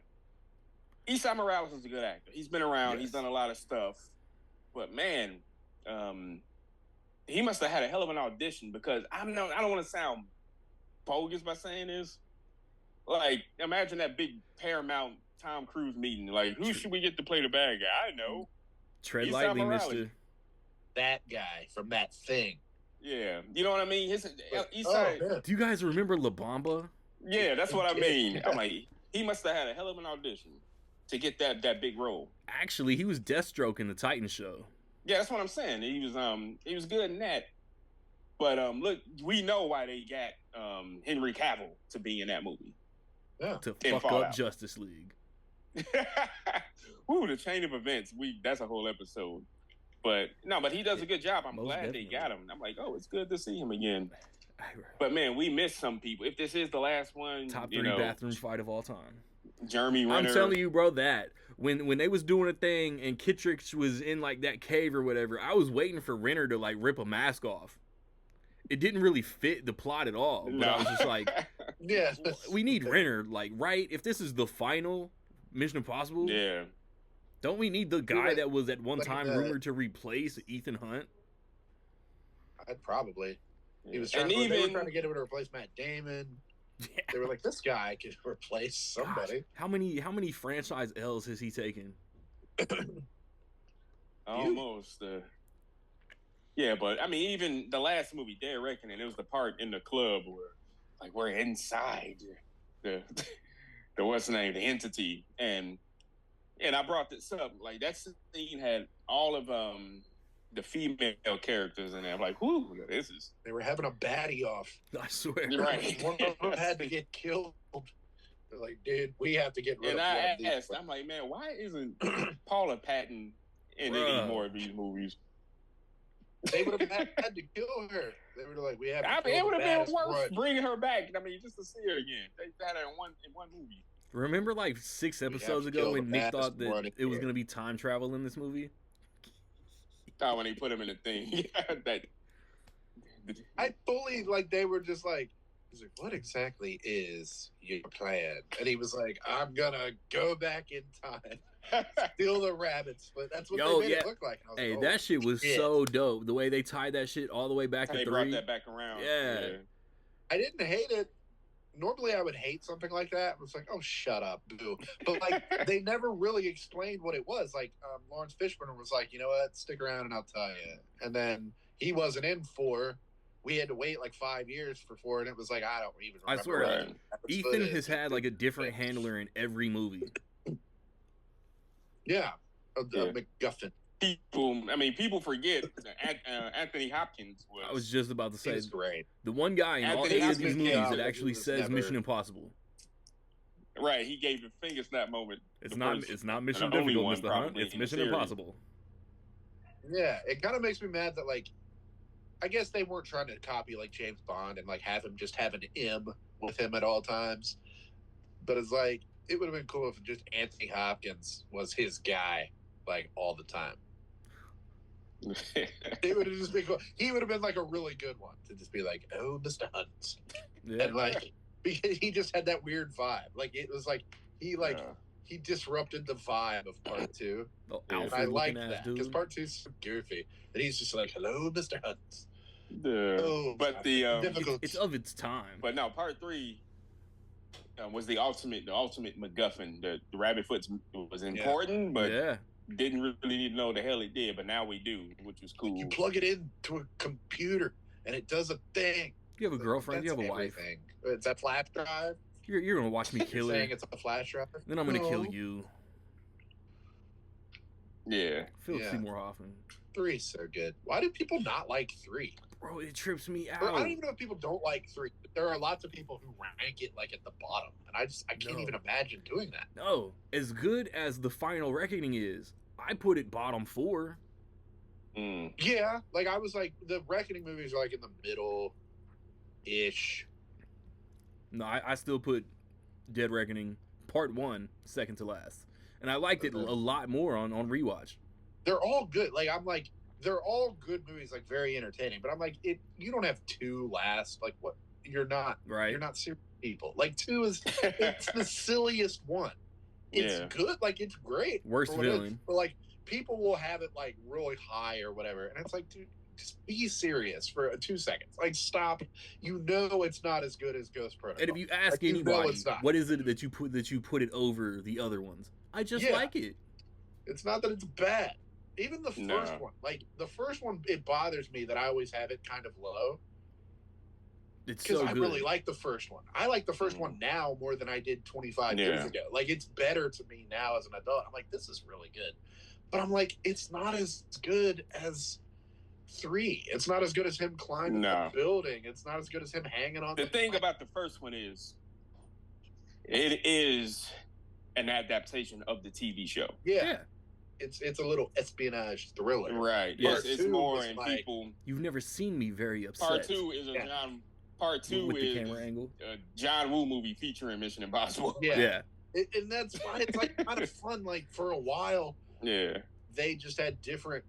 Esai Morales is a good actor. He's been around. Yes. He's done a lot of stuff. But, man, he must have had a hell of an audition because I don't want to sound bogus by saying this. Like, imagine that big Paramount Tom Cruise meeting. Like, who should we get to play the bad guy? I know. Tread lightly, mister. That guy from that thing. Yeah, you know what I mean. Do you guys remember La Bamba? Yeah, that's what I mean. I'm like, he must have had a hell of an audition to get that big role. Actually, he was Deathstroke in the Titan show. Yeah, that's what I'm saying. He was good in that. But look, we know why they got Henry Cavill to be in that movie. Yeah, to fuck up Justice League. Ooh, the chain of events. That's a whole episode. But he does a good job. I'm glad they got him. I'm like, it's good to see him again. But man, we missed some people. If this is the last one, top 3 bathroom fight of all time. Jeremy Renner. I'm telling you, bro, that when they was doing a thing and Kittrix was in like that cave or whatever, I was waiting for Renner to like rip a mask off. It didn't really fit the plot at all. But I was just like, yeah, we need Renner, like, right? If this is the final Mission Impossible, yeah. Don't we need the guy that was at one time rumored to replace Ethan Hunt? I'd probably. He was trying. They were trying to get him to replace Matt Damon. Yeah. They were like, this guy could replace somebody. Gosh, how many franchise L's has he taken? Almost. Yeah, but I mean, even the last movie, Dead Reckoning, it was the part in the club where, like, we're inside the what's the name, the entity, and I brought this up. Like, that scene had all of the female characters in there. I'm like, whoo, this is. They were having a baddie off. I swear. You're right. One of them had to get killed. They're like, dude, we have to get rid of one of these. And I asked, I'm like, man, why isn't Paula Patton in any more of these movies? They would have had to kill her. They were like, we have to kill her. It would have been worse bringing her back. I mean, just to see her again. They had her in one movie. Remember, like 6 episodes ago, when Nick thought that it was going to be time travel in this movie? Oh, when they put him in the thing. I fully, like, they were just like, he's like, what exactly is your plan? And he was like, I'm going to go back in time. Steal the rabbits, but that's what they made it look like. Hey, that shit was so dope. The way they tied that shit all the way back to 3. They brought that back around. Yeah. I didn't hate it. Normally, I would hate something like that. I was like, oh, shut up, boo. But, like, they never really explained what it was. Like, Lawrence Fishburne was like, you know what, stick around and I'll tell you. And then he wasn't in 4. We had to wait like 5 years for 4, and it was like, I don't even remember. I swear, Ethan has had like a different handler in every movie. Yeah, MacGuffin. People forget Anthony Hopkins was. I was just about to say, great. The one guy in all 8 of these movies that actually says Mission Impossible. Right, he gave the finger snap moment. It's the not. first It's not and Mission the only Difficult, one Mr. Hunt. probably It's in the Mission series. Impossible. Yeah, it kind of makes me mad that like, I guess they weren't trying to copy like James Bond and like have him just have an M with him at all times. But it's like it would have been cool if just Anthony Hopkins was his guy like all the time. It would have just been cool. He would have been like a really good one to just be like, "Oh, Mr. Hunt," Yeah. and like because he just had that weird vibe. Like it was like he disrupted the vibe of part 2. Oh, Yeah. And I Alfred liked looking ass that because dude. part 2's so goofy that he's just like, "Hello, Mr. Hunt." Yeah. But the difficult. It's of its time. but no, part 3 was the ultimate MacGuffin. The rabbit foot was important, but Yeah. didn't really need to know the hell it did. But now we do, which was cool. You plug it into a computer and it does a thing. You have a girlfriend. You That's have a wife. everything. It's a flash drive. You're gonna watch me kill You're her. saying it's a flash drive. Then I'm gonna No. kill you. Yeah. Philip Yeah. Seymour Hoffman. 3's so good. Why do people not like 3? Bro, it trips me Or, I out. don't even know if people don't like 3. But there are lots of people who rank it like at the bottom, and I can't No. even imagine doing that. No, as good as The Final Reckoning is, I put it bottom 4. Mm. Yeah, like I was like the Reckoning movies are like in the middle ish. No, I still put Dead Reckoning Part 1 second to last, and I liked it a lot more on rewatch. They're all good. Like I'm like they're all good movies, like very entertaining. But I'm like you don't have 2 last. Like what? You're not Right? You're not super people. Like 2 is it's the silliest one. It's good. Like it's great. Worst for what it is. villain. But like people will have it like really high or whatever, and it's like, dude, just be serious for 2 seconds. Like stop. You know it's not as good as Ghost Protocol. And if you ask Like, you know anybody, it's not. what is it that you put it over the other ones? I just like it. It's not that it's bad. Even the first No. one, like the first one, it bothers me that I always have it kind of low It's because so I good. really like the first one. I like the first one now more than I did 25 years ago. Like it's better to me now as an adult. I'm like, this is really good, but I'm like, it's not as good as 3. It's not as good as him climbing the building. It's not as good as him hanging on. The thing about the first one is, it is an adaptation of the TV show. Yeah. It's a little espionage thriller. Right. Yeah. Yes, it's more in like, people. You've never seen me very upset. Part 2 is a John. Part 2 with is the camera angle. A John Woo movie featuring Mission Impossible. Yeah. And that's why it's like kind of fun. Like for a while, they just had different,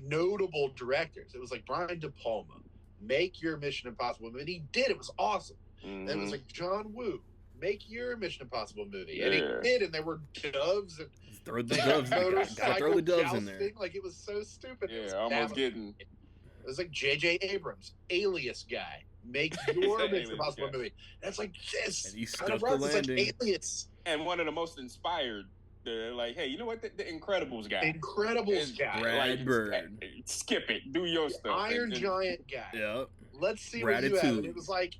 notable directors. It was like Brian De Palma, make your Mission Impossible movie. And he did. It was awesome. Mm-hmm. And it was like John Woo, make your Mission Impossible movie. And he did. And there were doves and throw the doves. Gotta throw the doves in there. Like it was so stupid. Yeah, almost getting. It was like J.J. Abrams, Alias guy, make your Mission Impossible movie. And it's like this. And he kind of stuck the runs. It's landing. like Alias. And one of the most inspired. They're like, hey, you know what? The Incredibles guy. Incredibles guy. Brad Bird. Skip it. Do your stuff. Iron Giant guy. Yep. Let's see what you have. And it was like,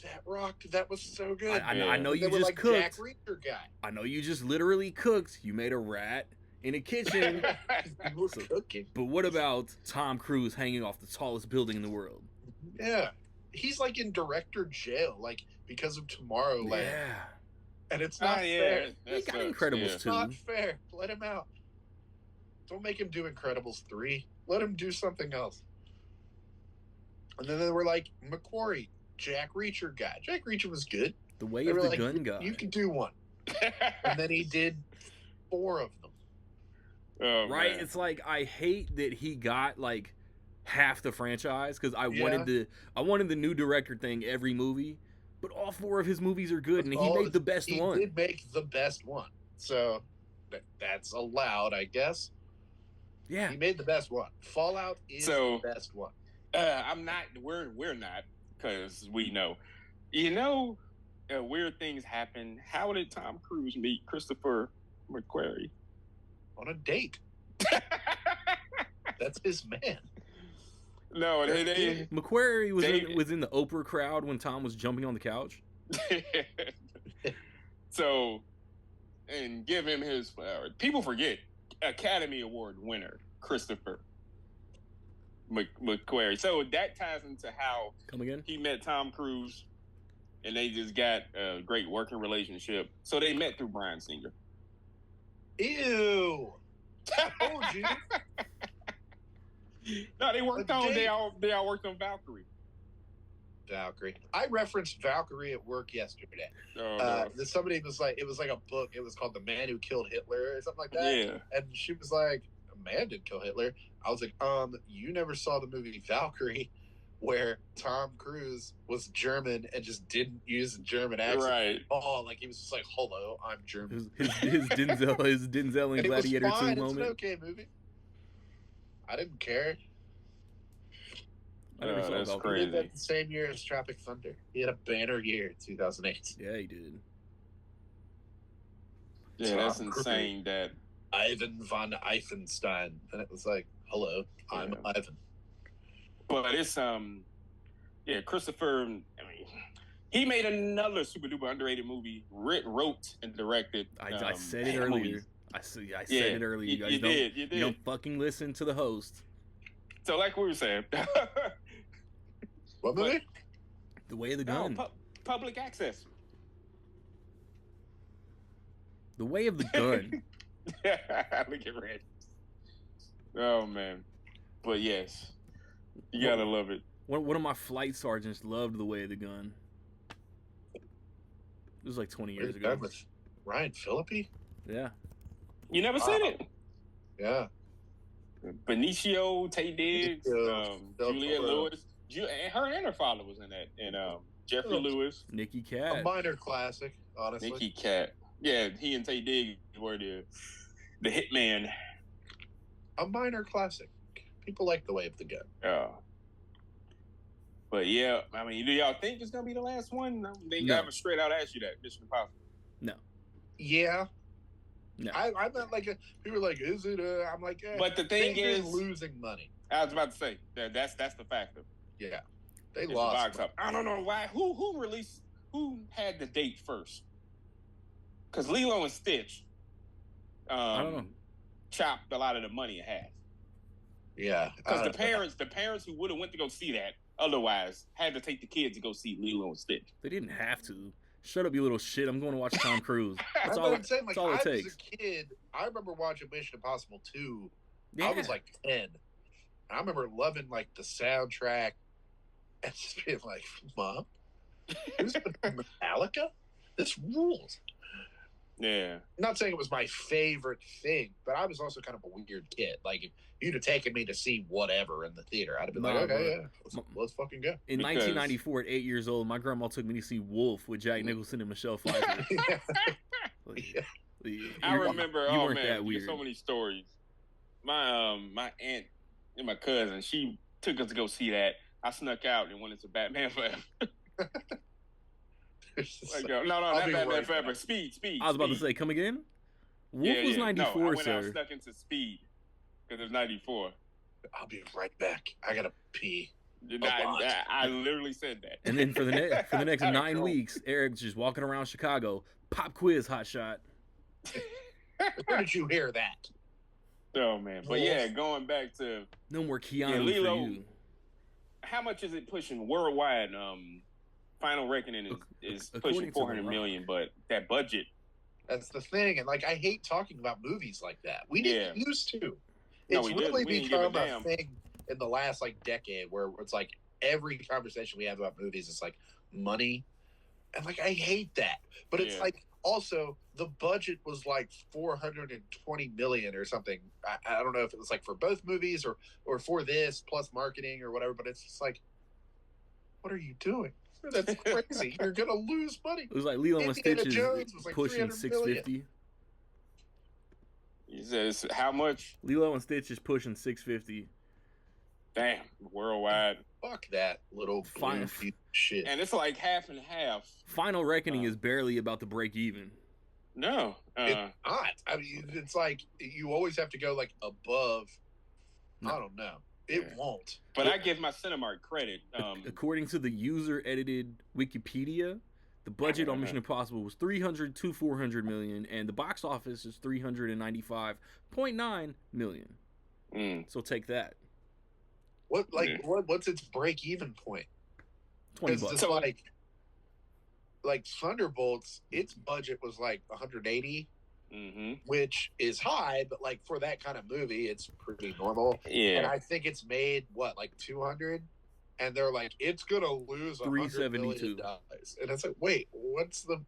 that rocked. That was so good. I know you just like cooked. Jack Reacher guy. I know you just literally cooked. You made a rat in a kitchen. Cooking. But what about Tom Cruise hanging off the tallest building in the world? Yeah. He's like in director jail, like because of Tomorrowland. Yeah. And it's not fair. He got Incredibles too. It's not fair. Let him out. Don't make him do Incredibles 3. Let him do something else. And then they were like, Macquarie, Jack Reacher guy. Jack Reacher was good. The Way They of were the like, Gun guy. You can do one. And then he did 4 of them. Oh, right? man. It's like I hate that he got like half the franchise because I wanted the new director thing every movie, but all 4 of his movies are good, and he made the best one. He did make the best one, so that's allowed, I guess. Yeah, he made the best one. Fallout is the best one. I'm not. We're not, because we know. Weird things happen. How did Tom Cruise meet Christopher McQuarrie? On a date. That's his man. No, they McQuarrie was in the Oprah crowd when Tom was jumping on the couch. So, and give him his flowers. People forget Academy Award winner Christopher McQuarrie. So that ties into how Come again? he met Tom Cruise and they just got a great working relationship. So they met through Bryan Singer. Ew. Told you. No, they worked on. They all worked on Valkyrie. Valkyrie. I referenced Valkyrie at work yesterday. No. Somebody was like, it was like a book. It was called The Man Who Killed Hitler or something like that. Yeah. And she was like, a man did kill Hitler. I was like, you never saw the movie Valkyrie, where Tom Cruise was German and just didn't use a German accent. Right. Oh, like he was just like, hello, I'm German. His Denzel in Gladiator 2 moment. It's an okay movie. I didn't care. That's crazy. He did that the same year as Tropic Thunder. He had a banner year, 2008. Yeah, he did. Yeah, that's insane. That Ivan von Eifenstein, and it was like, hello, I'm Ivan. But it's Christopher. I mean, he made another super duper underrated movie. Wrote and directed. I said it earlier. I said it earlier. You did. You don't fucking listen to the host. So, like we were saying, what movie? The Way of the Gun. Public access. The Way of the Gun. Look at Red. Oh man, but yes, you gotta love it. One of my flight sergeants loved The Way of the Gun. It was like 20 years ago. With Ryan Phillippe? Yeah. You never seen it? Yeah. Benicio, Tay Diggs, Juliette Lewis, and her father was in that, and Jeffrey Lewis, Nicky Cat, a minor classic, honestly. Nicky Cat, yeah, he and Tay Diggs were the hitman. A minor classic. People like The Way of the Gun. But yeah, I mean, do y'all think it's gonna be the last one? They haven't straight out asked you that. Mission Impossible. No. Yeah. No. I'm not like people are like, is it? I'm like, but the thing is, losing money. I was about to say that's the factor. Yeah, they lost. I don't know why. Who had the date first? Because Lilo and Stitch, I don't know, chopped a lot of the money in half. Yeah, because the parents who would have went to go see that otherwise had to take the kids to go see Lilo and Stitch. They didn't have to. Shut up, you little shit. I'm going to watch Tom Cruise. That's all it takes. I was a kid. I remember watching Mission Impossible 2. Yeah. I was like 10. I remember loving like the soundtrack and just being like, Mom, who's Metallica? This rules. Yeah. I'm not saying it was my favorite thing, but I was also kind of a weird kid. Like, if you'd have taken me to see whatever in the theater, I'd have been like, okay, yeah, let's fucking go. In 1994, at 8 years old, my grandma took me to see Wolf with Jack Nicholson and Michelle Pfeiffer. I remember, you weren't that weird. So many stories. My aunt and my cousin, she took us to go see that. I snuck out and went into Batman Forever. No, not Batman Forever. Speed. I was about to say, come again? Wolf was 94, no, I went sir. out, snuck into Speed because it was 94. I'll be right back. I gotta pee. I literally said that. And then for the next 9 weeks, Eric's just walking around Chicago. Pop quiz, hot shot. Where did you hear that? Oh man, but yeah, going back to no more Keanu Lilo, for you. How much is it pushing worldwide? Final Reckoning is pushing 400 million, but that budget. That's the thing, and like I hate talking about movies like that. We didn't used to. It's really become a thing in the last like decade where it's like every conversation we have about movies is like money, and like I hate that. But it's like also the budget was like 420 million or something. I don't know if it was like for both movies or for this plus marketing or whatever. But it's just like, what are you doing? That's crazy. You're gonna lose money. It was like Lilo and Stitch is like pushing 650. He says how much? Lilo and Stitch is pushing 650. Damn, worldwide. Fuck that little blue shit. And it's like half and half. Final Reckoning is barely about to break even. No, it's not. I mean, it's like you always have to go like above. No. I don't know. It won't. But I give my Cinemark credit. According to the user-edited Wikipedia, the budget on Mission Impossible was 300 to 400 million, and the box office is 395.9 million. So take that. What's its break-even point? $20. So like, like Thunderbolts, its budget was like 180, which is high, but like for that kind of movie, it's pretty normal. Yeah. And I think it's made what, like 200, and they're like, it's gonna lose $100 million. And it's like, wait, what's the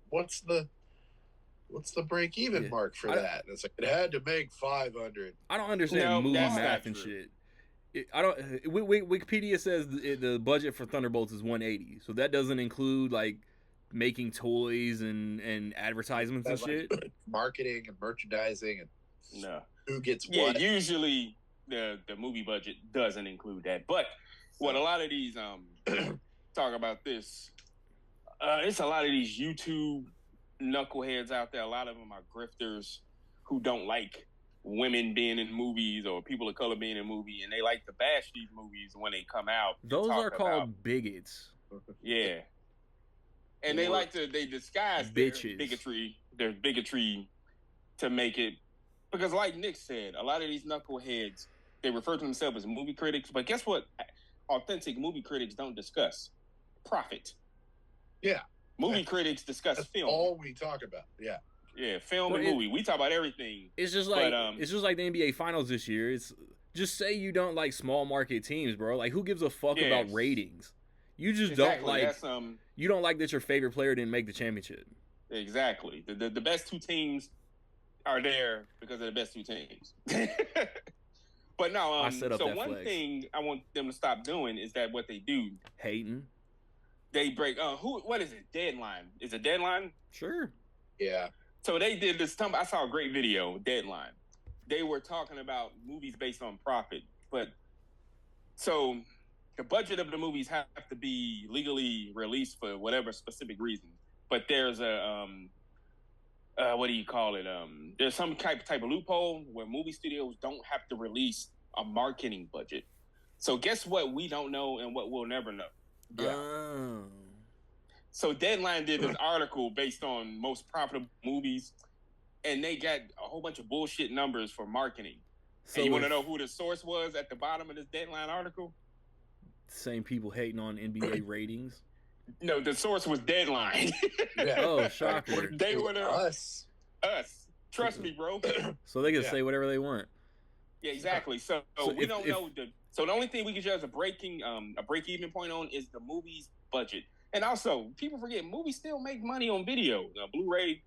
break even mark for that? And it's like, it had to make 500. I don't understand movie math and shit. I don't. Wikipedia says the budget for Thunderbolts is 180, so that doesn't include like making toys and advertisements and shit, marketing and merchandising and who gets what. Yeah, usually the movie budget doesn't include that. But what a lot of these talk about this, it's a lot of these YouTube knuckleheads out there. A lot of them are grifters who don't like women being in movies or people of color being in movies, and they like to bash these movies when they come out. Those are called bigots. Yeah. And they disguise their bigotry to make it, because like Nick said, a lot of these knuckleheads, they refer to themselves as movie critics, but guess what authentic movie critics don't discuss? Profit. Yeah. Movie critics discuss film. All we talk about. Yeah. Yeah, film and movie. We talk about everything. It's just like it's just like the NBA Finals this year. It's just say you don't like small market teams, bro. Like, who gives a fuck about ratings? You just don't like. You don't like that your favorite player didn't make the championship. Exactly. The best two teams are there because of the best two teams. But no, so one thing I want them to stop doing is that what they do, hating. They break. What is it? Deadline. Is it Deadline? Sure. Yeah. So they did this. I saw a great video, Deadline. They were talking about movies based on profit. But so the budget of the movies have to be legally released for whatever specific reason. But there's a, what do you call it? There's some type of loophole where movie studios don't have to release a marketing budget. So guess what we don't know and what we'll never know? Yeah. So Deadline did this article based on most profitable movies, and they got a whole bunch of bullshit numbers for marketing. So and you want to know who the source was at the bottom of this Deadline article? Same people hating on NBA ratings. No, the source was Deadline. Yeah. Oh, shocker. They were us. Trust me, bro. So they can say whatever they want. Yeah, exactly. So we don't know so the only thing we can judge a break-even point on is the movie's budget. And also, people forget movies still make money on video, Blu-ray,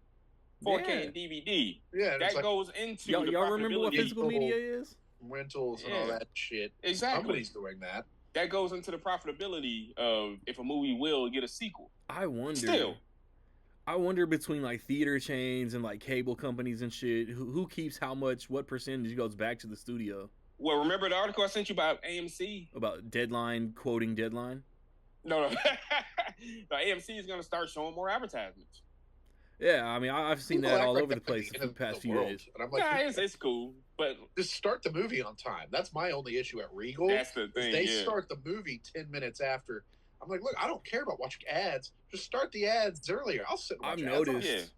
4K, and DVD. Yeah, that goes into y'all remember what physical media is? Rentals and all that shit. Exactly, somebody's doing that. That goes into the profitability of if a movie will get a sequel. I wonder between like theater chains and like cable companies and shit, who keeps how much, what percentage goes back to the studio. Well, remember the article I sent you about AMC? About Deadline, quoting Deadline? No. The AMC is going to start showing more advertisements. Yeah, I mean, I've seen that all over the place the past few days. And I'm like, it's cool, but just start the movie on time. That's my only issue at Regal. That's the thing. They start the movie 10 minutes after. I'm like, look, I don't care about watching ads. Just start the ads earlier. I'll sit and watch ads.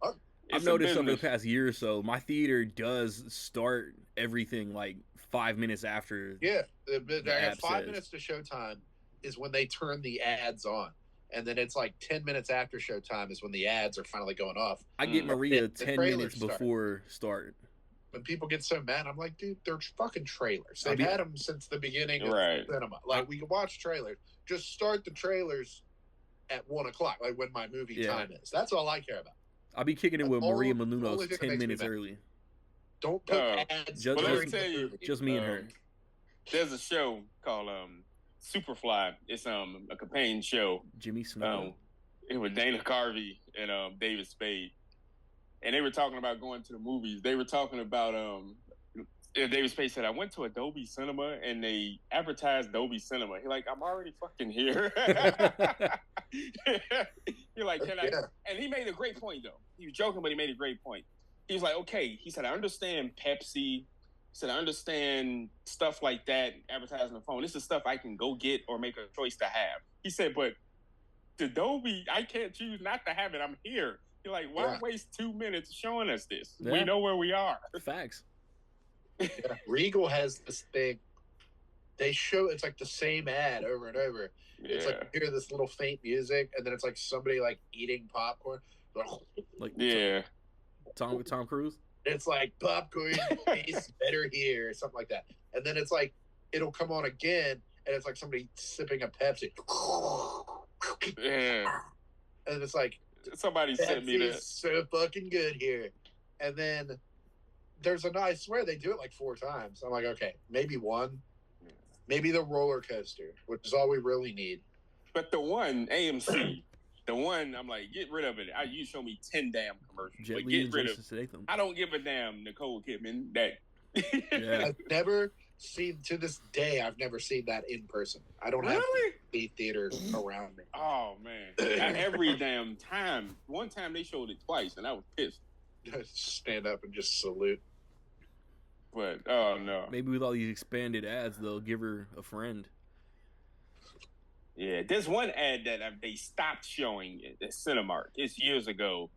I've noticed over the past year or so, my theater does start everything like 5 minutes after. Yeah, I got 5 minutes to showtime is when they turn the ads on. And then it's like 10 minutes after showtime is when the ads are finally going off. I get Maria 10 minutes before start. When people get so mad, I'm like, dude, they're fucking trailers. They've had them since the beginning of cinema. Like, we can watch trailers. Just start the trailers at 1 o'clock, like when my movie time is. That's all I care about. I'll be kicking it with Maria Menounos 10 minutes early. Don't put ads. Just me and her. There's a show called Superfly. It's a companion show. Jimmy Snow. It was Dana Carvey and David Spade, and they were talking about going to the movies. They were talking about David Spade said, I went to a Dolby Cinema and they advertised Dolby Cinema. He's like, I'm already fucking here. You're like, can I? And he made a great point though. He was joking, but he made a great point. He was like, okay. He said, I understand Pepsi. He said, I understand stuff like that, advertising the phone. This is stuff I can go get or make a choice to have. He said, but the Dolby, I can't choose not to have it. I'm here. You're like, why waste 2 minutes showing us this? Yeah. We know where we are. Facts. Regal has this thing they show it's like the same ad over and over. Yeah. It's like you hear this little faint music, and then it's like somebody like eating popcorn. Like Yeah. Tom Cruise. It's like popcorn tastes better here, or something like that. And then it's like it'll come on again, and it's like somebody sipping a Pepsi. Yeah. And it's like Somebody sent me Pepsi that. is so fucking good here. And then there's I swear they do it like 4 times. I'm like, okay, maybe one. Maybe the roller coaster, which is all we really need. But the one AMC, the one I'm like, get rid of it. You show me 10 damn commercials. Jet But Li get and rid Jason of. Statham. I don't give a damn Nicole Kidman that. Yeah. I've never seen, to this day, I've never seen that in person. I don't have Really? theaters around me. Oh man! Every damn time. One time they showed it twice, and I was pissed. Stand up and just salute. But oh no. Maybe with all these expanded ads, they'll give her a friend. Yeah, there's one ad that they stopped showing at Cinemark. It's years ago,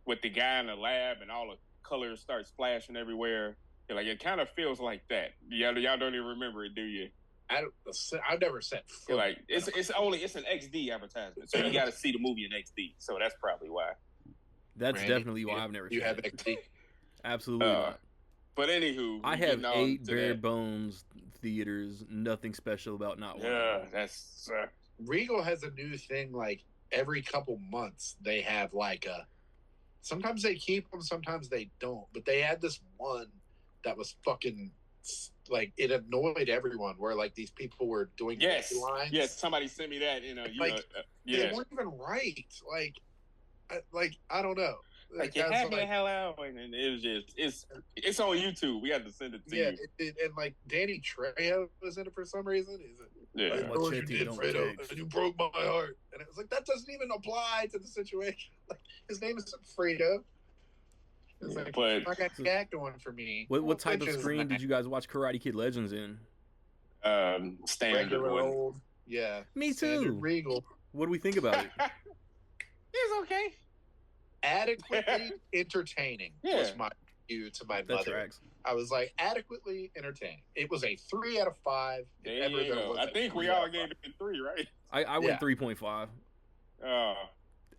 with the guy in the lab and all the colors start splashing everywhere. Like it kind of feels like that. Y'all don't even remember it, do you? I've never set foot. Like it's an XD advertisement, so you got to see the movie in XD. So that's probably why. That's Randy, definitely why I've never. You seen have it. XD? Absolutely not. But anywho, I have getting on 8 to bare that. bones theaters. Nothing special about not one. Yeah, that's Regal has a new thing. Like every couple months, they have like a. Sometimes they keep them, sometimes they don't. But they had this one that was fucking like it annoyed everyone. Where like these people were doing lines. Yes. Somebody sent me that. They weren't even right. I don't know. Like you had me the hell out, and it was just it's on YouTube. We had to send it to you. And like Danny Trejo was in it for some reason. Is it? Yeah. Like, What what shit you you did, don't Fredo, take. and you broke my heart. And it was like that doesn't even apply to the situation. Like his name is Fredo. It's like, But I got Jack going for me. What type of Which is screen not did you guys watch Karate Kid Legends in? Standard regular one. old? Yeah, Me standard too. Regal. What do we think about it? It's okay. Adequately entertaining was Yeah. my view to my That mother. tracks. I was like adequately entertaining. It was a 3 out of 5. if There ever you there go. was I a think 3 we out all of gave 5. it 3, right? I went 3.5.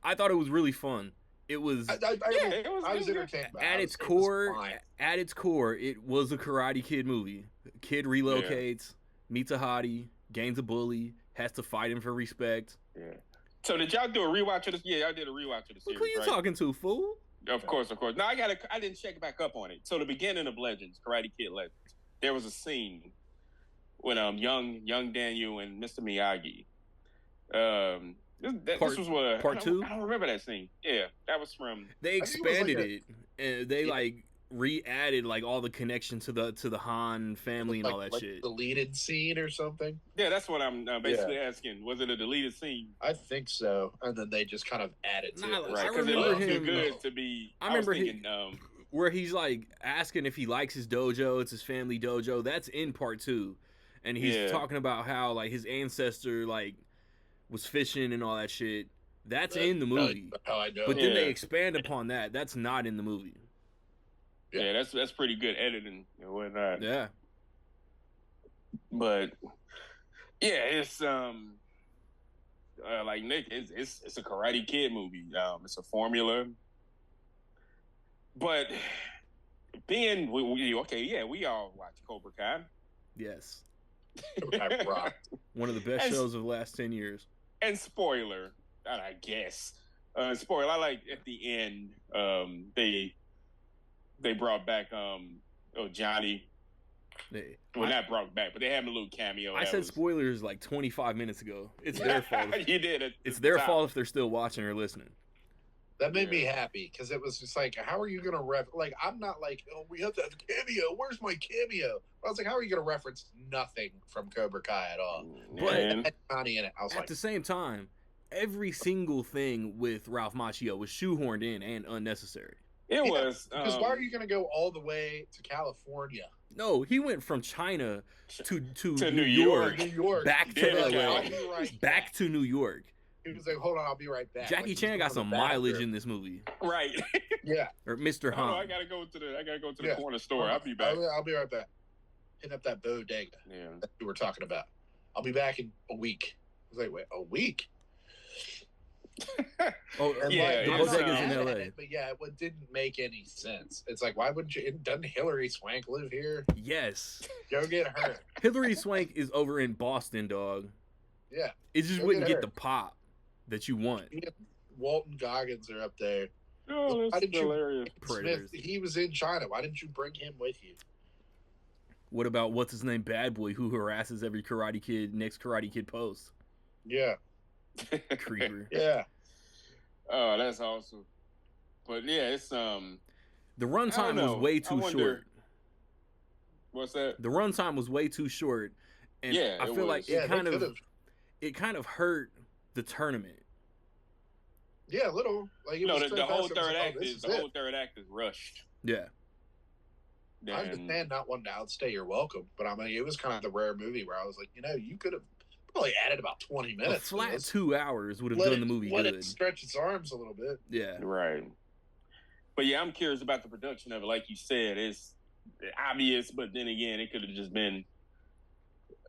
I thought it was really fun. It was it was I was good. entertained by it. at I its was- it was core. fine. At its core, it was a Karate Kid movie. Kid relocates, meets a hottie, gains a bully, has to fight him for respect. Yeah. So did y'all do a rewatch of this? Yeah, I did a rewatch of the Look series. who you right? talking to, fool? Of course. No, I didn't check back up on it. So the beginning of Legends, Karate Kid Legends, there was a scene when young Daniel and Mr. Miyagi. This was what part 2? I don't remember that scene. Yeah, that was from. They I think it was like expanded it, and they re-added all the connection to the Han family and all that shit. Deleted scene or something. Yeah, that's what I'm basically asking. Was it a deleted scene? I think so. And then they just kind of added to Nah, it. Right, I because it remember looked too him- good to be. I remember was thinking, Where he's asking if he likes his dojo, it's his family dojo. That's in part 2, and he's talking about how his ancestor was fishing and all that shit. That's in the movie, How I know. but then they expand upon that. That's not in the movie. yeah, that's pretty good editing and whatnot. Yeah, But yeah, it's like Nick, it's a Karate Kid movie. It's a formula, but being we all watch Cobra Kai. yes, I rocked. one of the best And- shows of the last 10 years. And spoiler, I guess. Spoiler, I like at the end, they brought back Johnny. Well, not brought back, but they had a little cameo. I said spoilers 25 minutes ago. It's their fault. You did. It's their fault if they're still watching or listening. That made me happy because it was just how are you going to I'm not oh, we have to have a cameo. Where's my cameo? I was like, how are you going to reference nothing from Cobra Kai at all? Man. But Johnny in it. I was At the same time, every single thing with Ralph Macchio was shoehorned in and unnecessary. It was because why are you going to go all the way to California? No, he went from China to New York. New York. Back to Yeah, LA. I'll be right Back back. to New York. He was like, hold on, I'll be right back. Jackie He's Chan got going some to the mileage bathroom. in this movie. right? Yeah. Or Mr. Oh, I Han. gotta go to the corner store. I'll be back. I'll be right back. hitting up that bodega Yeah. that we were talking about. I'll be back in a week. I was like, wait, a week? Oh, And yeah, the I'm it's, not bodega's in mad at LA. it, but yeah, it didn't make any sense. It's like, why wouldn't you? Doesn't Hillary Swank live here? Yes. Go get her. Hillary Swank is over in Boston, dog. Yeah. It just Go wouldn't get get her. the pop that you want. Me and Walton Goggins are up there. Oh, Why that's didn't you- hilarious. Predators. Smith, he was in China. Why didn't you bring him with you? What about what's his name, Bad Boy, who harasses every Karate Kid next Karate Kid post? Yeah. Creeper. Yeah. Oh, that's awesome. But yeah, it's The I runtime don't was know. way I too wonder- short. What's that? The runtime was way too short, and Yeah, I it feel was. like Yeah, it kind of hurt the tournament. Yeah, a little. Like, it No, was the so whole fast, I was third like, act oh, this is it. whole third act is rushed. Yeah, I And understand not wanting to outstay your welcome, but I mean, it was kind of the rare movie where I was like, you could have probably added about 20 a minutes. to flat this. 2 hours would have Let done the movie let good. it stretch its arms a little bit. Yeah, right. But yeah, I'm curious about the production of it. Like you said, it's obvious, but then again, it could have just been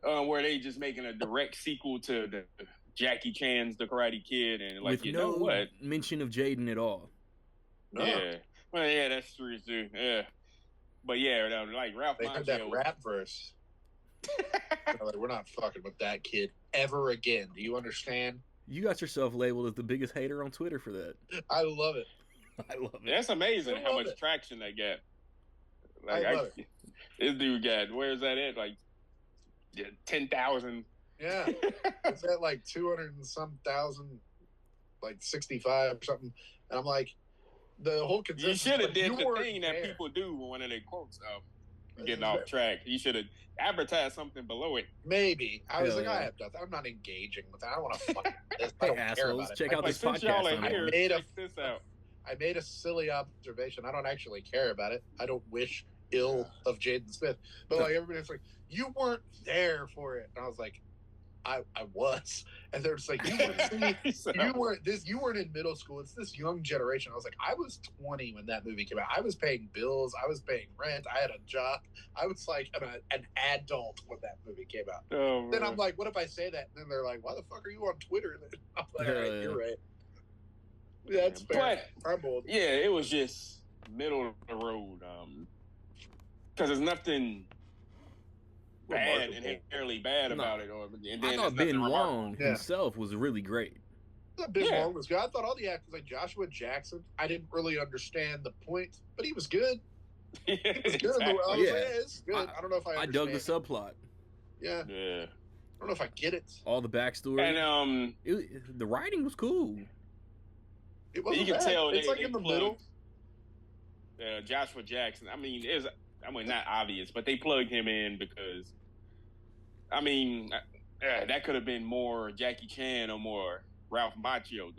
where they just making a direct sequel to the Jackie Chan's The Karate Kid, and like with you no know what? mention of Jaden at all. No. Yeah, well, yeah, that's true too. Yeah, but yeah, like Ralph They had that Macchio. rap verse. They're like, we're not fucking with that kid ever again. Do you understand? You got yourself labeled as the biggest hater on Twitter for that. I love it. I love it. That's amazing I how love much it. traction they got. Like I love it. this dude got where's that at? Like 10,000. Yeah. It's at like 200 and some thousand, like 65 or something. And I'm like, the whole You consensus. should have like, did you the weren't thing that there. people do when one of their quotes getting off track. You should have advertised something below it. Maybe. I was Hell like, yeah. I have nothing. I'm not engaging with that. I don't want to fuck this. I Hey don't care assholes, about it. check I, out Like, this since y'all podcast. are I'm here, on. made a- check this out. I made a silly observation. I don't actually care about it. I don't wish ill of Jaden Smith. But like everybody's like, you weren't there for it. And I was like, I was. And they're just like, you weren't So- you weren't in middle school. It's this young generation. I was like, I was 20 when that movie came out. I was paying bills. I was paying rent. I had a job. I was like an adult when that movie came out. Oh, Then man. I'm like, what if I say that? And then they're like, why the fuck are you on Twitter? And then I'm like, all right, you're right. That's fair. I'm old. Yeah, it was just middle of the road. Because there's nothing bad, Remarkable. inherently bad No. about it. And then I thought there's nothing Ben remarkable. Wong Yeah. himself was really great. I thought Ben Yeah. Wong was good. I thought all the actors, like Joshua Jackson, I didn't really understand the point, but he was good. Yeah, He was good. exactly. I was like, Yeah. yeah, it's good. I don't know if I I understand. dug the subplot, Yeah, Yeah. I don't know if I get it. all the backstory. And The writing was cool. It wasn't you can bad. tell it's they, like they in the plugged, middle. Joshua Jackson. I mean, not obvious, but they plugged him in because, I mean, that could have been more Jackie Chan or more Ralph Macchio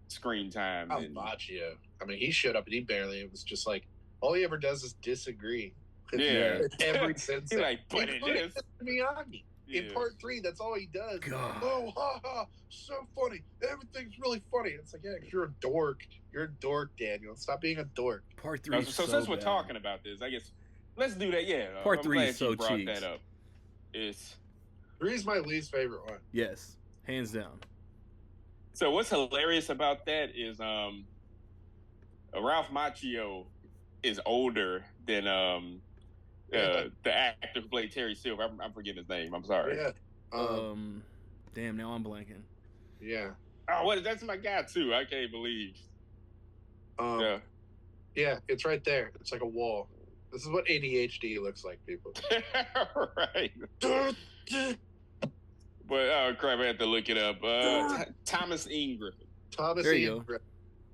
screen time. and- Macchio. I mean, he showed up and he barely. It was just like all he ever does is disagree. Yeah. With every sense. He like, but it Including is. Miyagi. In Yeah. part 3, that's all he does. God. Oh, ha ha, so funny. Everything's really funny. It's like, yeah, 'cause you're a dork. You're a dork, Daniel. Stop being a dork. Part 3 is So so since we're bad. talking about this, I guess let's do that. Yeah, Part I'm 3 glad is so you brought cheeks. that up. It's 3 is my least favorite one. Yes, hands down. so what's hilarious about that is Ralph Macchio is older than the actor who played Terry Silver. I'm forgetting his name. I'm sorry. Yeah. Damn, now I'm blanking. Yeah. Oh, that's my guy too. I can't believe. Yeah. Yeah. It's right there. It's like a wall. This is what ADHD looks like, people. Right. But oh crap, I have to look it up. Thomas Ingram. Thomas There you Ian go. Griffin.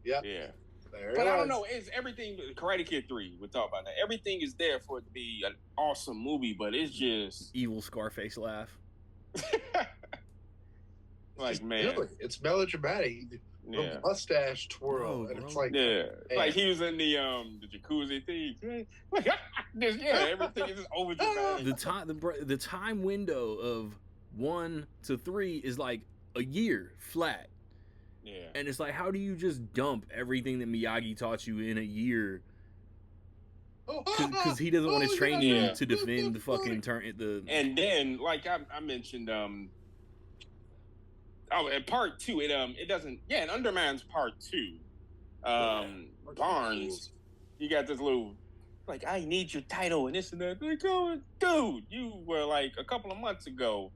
Yep. Yeah. There But it I don't is. know. It's everything. Karate Kid 3. We'll talk about that. Everything is there for it to be an awesome movie, but it's just Evil Scarface laugh. like It's man. silly. It's melodramatic. Yeah. The mustache twirl. Bro, and it's bro. like, Yeah. man. Like he was in the jacuzzi thing. Just, yeah, everything is just over The time window of 1 to 3 is like a year flat. Yeah. And it's like, how do you just dump everything that Miyagi taught you in a year because he doesn't want to train you to defend the fucking turn. And then, like I mentioned, and part 2, it doesn't. Yeah, it undermines part 2. Barnes, you got this little, like, I need your title and this and that. Like, oh, dude, you were like a couple of months ago,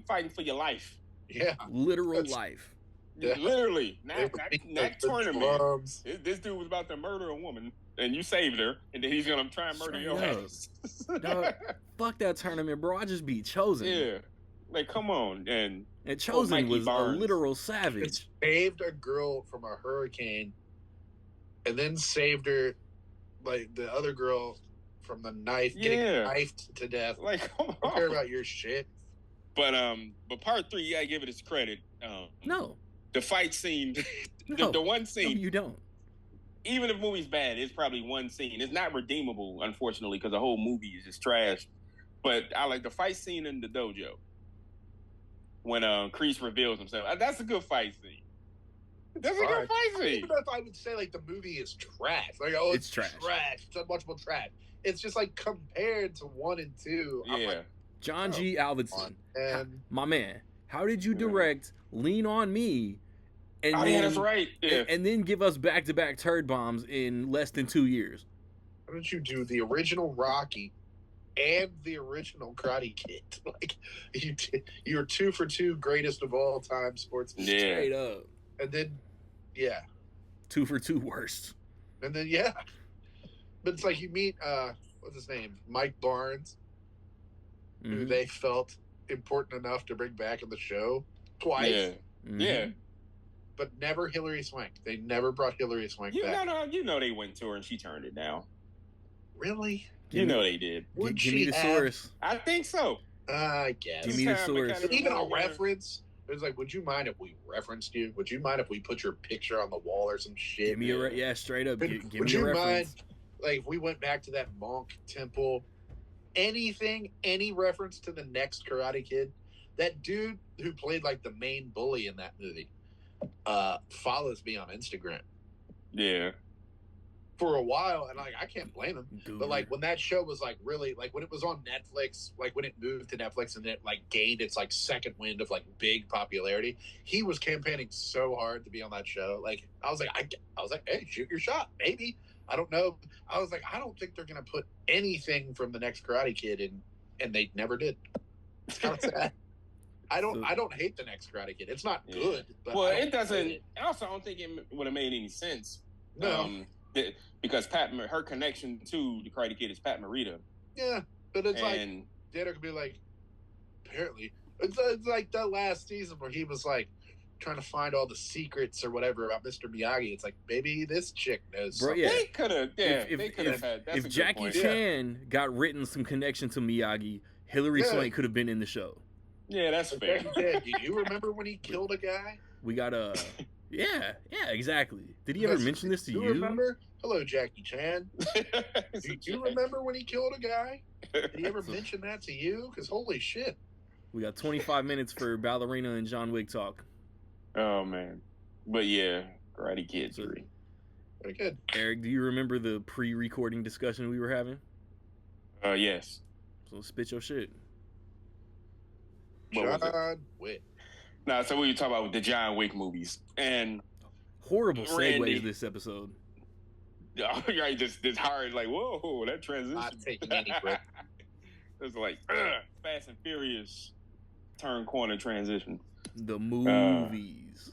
fighting for your life. Yeah, literal life. Literally, not tournament. This dude was about to murder a woman, and you saved her, and then he's gonna try and murder your ass. Dog, fuck that tournament, bro. I just beat Chosen. Yeah, like, come on. And Chosen was a literal savage. It saved a girl from a hurricane, and then saved her, like the other girl, from the knife, getting knifed to death. Like, come on. I don't care about your shit. But part 3, you gotta give it its credit. No. The fight scene, the one scene. No, you don't. Even if the movie's bad, it's probably one scene. It's not redeemable, unfortunately, because the whole movie is just trash. But I like the fight scene in the dojo when Kreese reveals himself. That's a good fight scene. That's a good fight scene. Even if I would say like the movie is trash, like it's trash. It's unwatchable trash. It's just like compared to 1 and 2. Yeah. I'm like, John G. Alvinson, and my man, how did you direct Lean on Me? And then, that's right. Yeah. And then give us back-to-back turd bombs in less than 2 years. Why don't you do the original Rocky and the original Karate Kid? Like you're 2 for 2 greatest of all time sportsmen. Yeah. Straight up. And then 2 for 2 worst. And then but it's like you meet what's his name, Mike Barnes, who they felt important enough to bring back in the show twice. Yeah. But never Hillary Swank. They never brought Hillary Swank back. You know they went to her and she turned it down. Really? You know they did. Give me the source. I think so. I guess. Give me the source. Even a reference. It was like, would you mind if we referenced you? Would you mind if we put your picture on the wall or some shit? Give me straight up. Give me a reference. Would you mind, like, if we went back to that monk temple, anything, any reference to the next Karate Kid? That dude who played like the main bully in that movie follows me on Instagram. Yeah. For a while, and like I can't blame him. Dude. But like when that show was like really like when it was on Netflix, like when it moved to Netflix and it like gained its like second wind of like big popularity, he was campaigning so hard to be on that show. Like I was like, hey, shoot your shot, maybe. I don't know. I was like, I don't think they're gonna put anything from the next Karate Kid in, and they never did. It's kind of sad. I don't hate the next Karate Kid. It's not good. But it doesn't. I also don't think it would have made any sense. No. Because her connection to the Karate Kid is Pat Morita. Yeah, but it's like Dana could be like, apparently, it's like that last season where he was like trying to find all the secrets or whatever about Mr. Miyagi. It's like, maybe this chick knows. Bro, yeah. They could have. Yeah, they could have had. That's if Jackie Chan got written some connection to Miyagi, Hillary Swank could have been in the show. Yeah, that's fair. Do you remember when he killed a guy? We got yeah, exactly. Did he ever mention this to you? Do you remember? Hello, Jackie Chan. Do you remember when he killed a guy? Did he ever mention that to you? Because holy shit. We got 25 minutes for Ballerina and John Wick talk. Oh, man. But yeah, Karate Kid 3. Very good. Eric, do you remember the pre-recording discussion we were having? Yes. So spit your shit. John Wick. Nah, so we were talking about the John Wick movies. And horrible segue to this episode. Oh, you're right, this hard, like, whoa, that transition. Not taking any break. It's like Fast and Furious turn corner transition. The movies.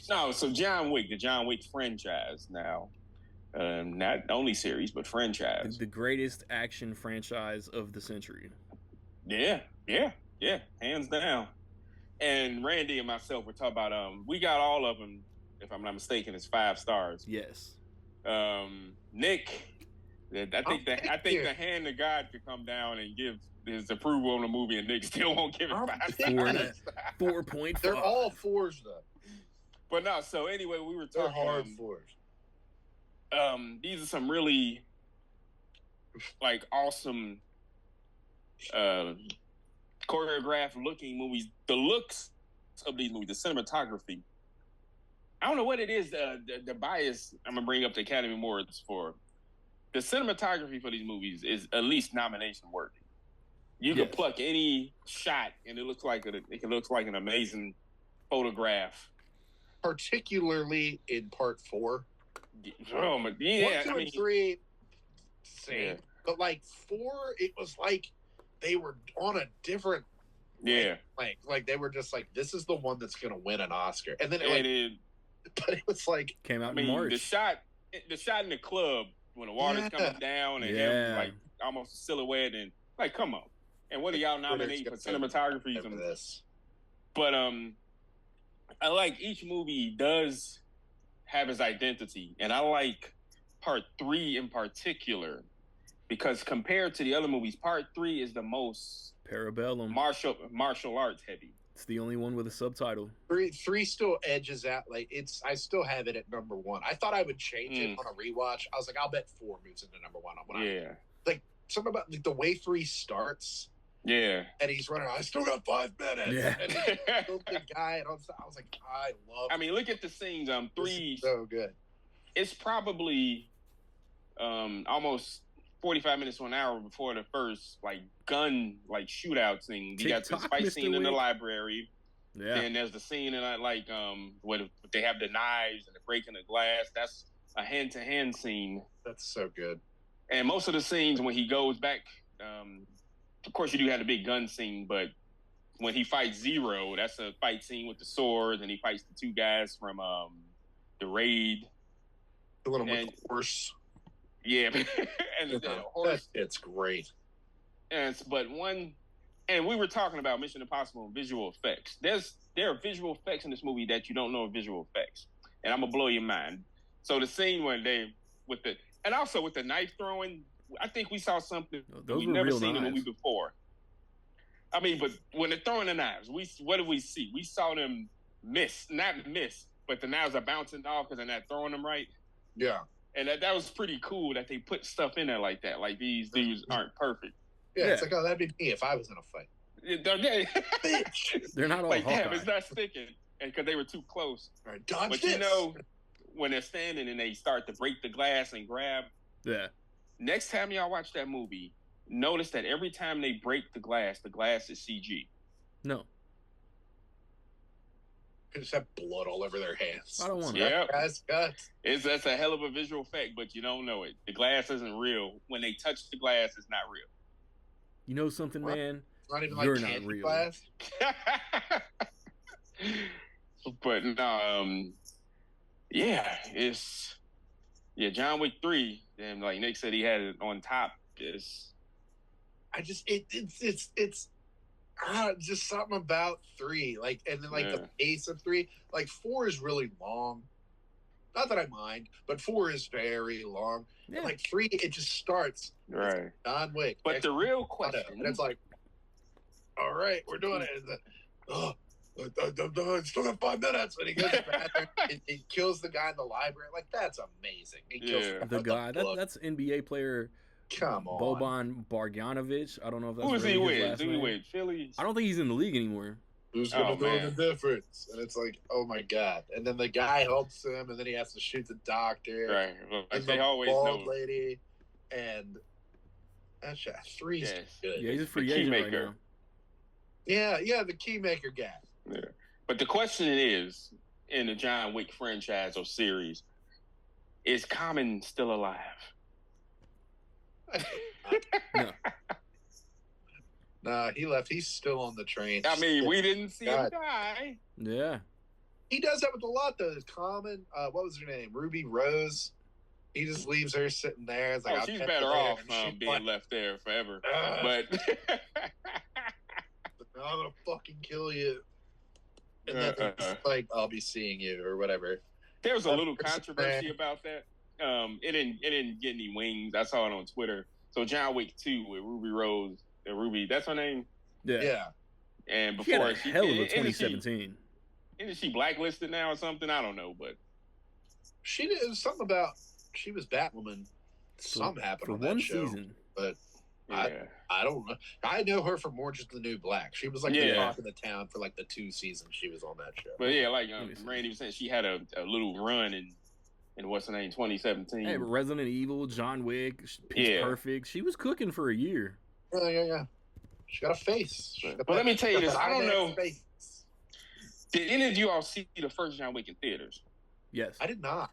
No, so John Wick, the John Wick franchise now. Not only series, but franchise. The greatest action franchise of the century. Yeah, hands down. And Randy and myself were talking about we got all of them, if I'm not mistaken, it's 5 stars. Yes. Nick, I think the hand of God could come down and give his approval on the movie, and Nick still won't give it 5 stars. 4.5. They're all 4s though. But no, so anyway, we were talking. They're hard 4s. These are some really like awesome choreographed looking movies. The looks of these movies, the cinematography I don't know what it is. The bias I'm gonna bring up the Academy Awards for. The cinematography for these movies is at least nomination worthy. You can pluck any shot, and it looks like an amazing photograph. Particularly in part 4. Oh my, yeah. 1, 2, and 3, same. Yeah. But like 4, it was like they were on a different. Like they were just like, this is the one that's gonna win an Oscar, and then but it was like came out in March. The shot in the club when the water's coming down and him like almost a silhouette, and like, come on. And what are y'all nominating for cinematography from this? But I like each movie does have its identity, and I like part 3 in particular because compared to the other movies, part 3 is the most Parabellum martial arts heavy. It's the only one with a subtitle. 3 still edges out. Like I still have it at number 1. I thought I would change it on a rewatch. I was like, I'll bet 4 moves into number 1. Like something about like the way 3 starts. Yeah. And he's running. I still got 5 minutes. Yeah. And he killed the guy. And I was like, I mean, look at the scenes. 3 so good. It's probably almost 45 minutes to an hour before the first gun shootout scene. You got this fight scene in the library. Yeah. Then there's the scene in where they have the knives and the breaking the glass. That's a hand-to-hand scene. That's so good. And most of the scenes when he goes back, of course you do have the big gun scene, but when he fights Zero, that's a fight scene with the swords, and he fights the 2 guys from the raid. The one with the horse. Yeah, and the horse. It's great. And we were talking about Mission Impossible and visual effects. There are visual effects in this movie that you don't know are visual effects, and I'm gonna blow your mind. So the scene when and also with the knife throwing, I think we saw something we've never seen in a movie before. I mean, but when they're throwing the knives, what did we see? We saw them not miss, but the knives are bouncing off because they're not throwing them right. Yeah. And that was pretty cool that they put stuff in there like that. Like, these dudes aren't perfect. Yeah, it's like, oh, that'd be me if I was in a fight. They're not all like, Hawkeye. damn, it's not sticking. And because they were too close. All right, dodge but this. You know, when they're standing and they start to break the glass and grab. Yeah. Next time y'all watch that movie, notice that every time they break the glass is CG. No. They just have blood all over their hands. I don't want that. Yeah. That's a hell of a visual effect, but you don't know it. The glass isn't real. When they touch the glass, it's not real. You know something, man? It's not even You're like not real. Glass. But no, John Wick 3, and like Nick said, he had it on top. It's just something about 3, like, and then the pace of 3, like 4 is really long. Not that I mind, but 4 is very long. Yeah. And like 3, it just starts. Right. John Wick. But the real question, and it's like, all right, we're doing it. I still got 5 minutes, and he goes back there. He kills the guy in the library. Like, that's amazing. He kills the guy. That's NBA player. Come on, Boban Barganovich. I don't know if that's who is really he his with? last Who name. With Philly? I don't think he's in the league anymore. Who's gonna know the difference? And it's like, oh my god! And then the guy helps him, and then he has to shoot the doctor, right? Well, and they the always bald know. lady, and that's 3's good. Yeah, he's a free agent right now. Yeah, the keymaker guy. Yeah, but the question is, in the John Wick franchise or series, is Common still alive? No. Nah, he left. He's still on the train. I mean, we didn't see him die. Yeah. He does that with a lot, though. Common, what was her name? Ruby Rose. He just leaves her sitting there. It's like, she's better off being left there forever. But I'm gonna fucking kill you. And then it's like, I'll be seeing you or whatever. There was a little controversy about that. It didn't get any wings. I saw it on Twitter. So John Wick 2 with Ruby Rose and Ruby, that's her name? Yeah. And She had before a hell of a 2017. Isn't she blacklisted now or something? I don't know, but she did something about she was Batwoman. Something happened for on that one show, season. but I don't know. I know her from Orange Is the New Black. She was like the talk of the town for like the 2 seasons she was on that show. But yeah, like Randy was saying, she had a little run in what's her name, 2017. Hey, Resident Evil, John Wick, Pitch Perfect. She was cooking for a year. Yeah. She got a face. But let me tell you this. I don't know. Did any of you all see the first John Wick in theaters? Yes. I did not.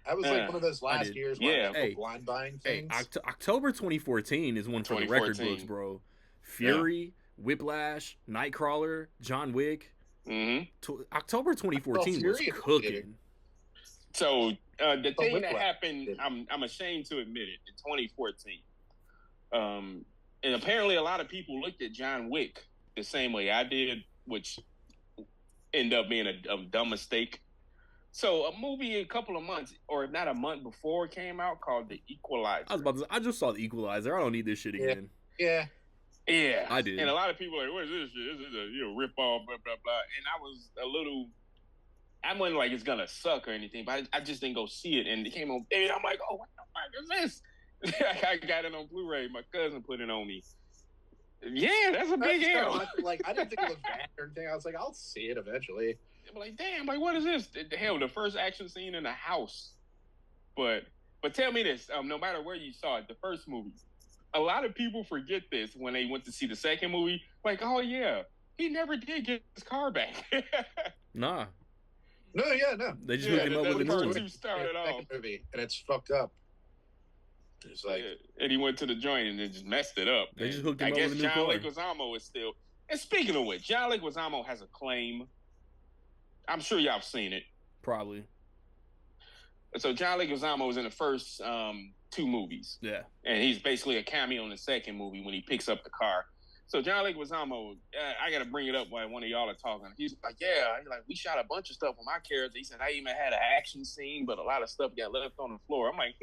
I was like one of those last years where I blind buying things. October 2014 is one for the record books, bro. Fury, Whiplash, Nightcrawler, John Wick. October 2014 was cooking. So the thing that happened, I'm ashamed to admit it, in 2014. And apparently a lot of people looked at John Wick the same way I did, which ended up being a dumb mistake. So a movie a couple of months, or not a month before, it came out called The Equalizer. I just saw The Equalizer. I don't need this shit again. Yeah. I did. And a lot of people are like, what is this shit? This is a rip-off, blah, blah, blah. And I was a little... I wasn't like it's going to suck or anything, but I just didn't go see it. And it came on... And I'm like, oh, what the fuck is this? I got it on Blu-ray. My cousin put it on me. Yeah, that's a big L. Like, I didn't think it was bad or anything. I was like, I'll see it eventually. I'm like, damn, like, what is this? Hell, the first action scene in a house. But tell me this, no matter where you saw it, the first movie, a lot of people forget this when they went to see the second movie. Like, oh, yeah, he never did get his car back. Nah. No. They just hooked him up with a new one. Started off. Movie, and it's fucked up. It's like, and he went to the joint and then just messed it up. They just hooked him up with a new car. I guess John Leguizamo is still... And speaking of which, John Leguizamo has a claim. I'm sure y'all have seen it. Probably. So John Leguizamo was in the first 2 movies. Yeah. And he's basically a cameo in the second movie when he picks up the car. So John Leguizamo, I got to bring it up while one of y'all are talking. He's like, we shot a bunch of stuff with my character. He said, I even had an action scene, but a lot of stuff got left on the floor. I'm like,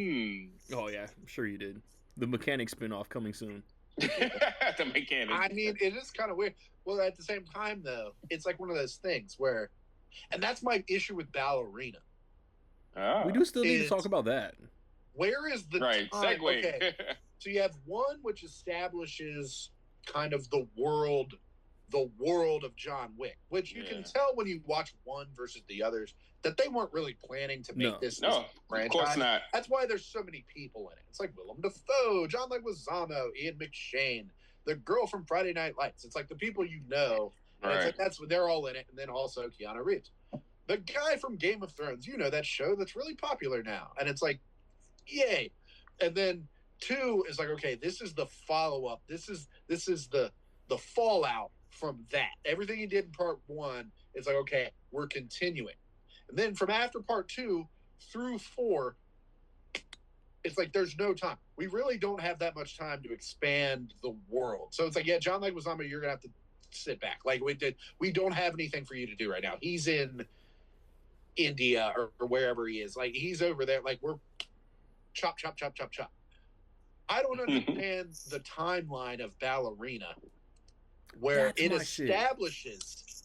Oh, yeah. I'm sure you did. The Mechanic spinoff coming soon. The Mechanic. I mean, it is kind of weird. Well, at the same time, though, it's like one of those things where... And that's my issue with Ballerina. We do still need to talk about that. Where is the time? Segue. Okay. So you have one which establishes kind of the world of John Wick, which you can tell when you watch one versus the others that they weren't really planning to make this franchise. Of course not. That's why there's so many people in it. It's like Willem Dafoe, John Leguizamo, Ian McShane, the girl from Friday Night Lights. It's like the people you know. Right. It's like they're all in it, and then also Keanu Reeves, the guy from Game of Thrones. You know, that show that's really popular now, and it's like, yay! And then 2 is like, okay, this is the follow up. This is the fallout from that. Everything he did in part 1 is like, okay, we're continuing, and then from after part 2 through 4, it's like there's no time. We really don't have that much time to expand the world. So it's like, yeah, John Leguizamo, you're gonna have to sit back. Like we don't have anything for you to do right now. He's in India or wherever he is. Like he's over there. Like we're chop. I don't understand the timeline of Ballerina where it establishes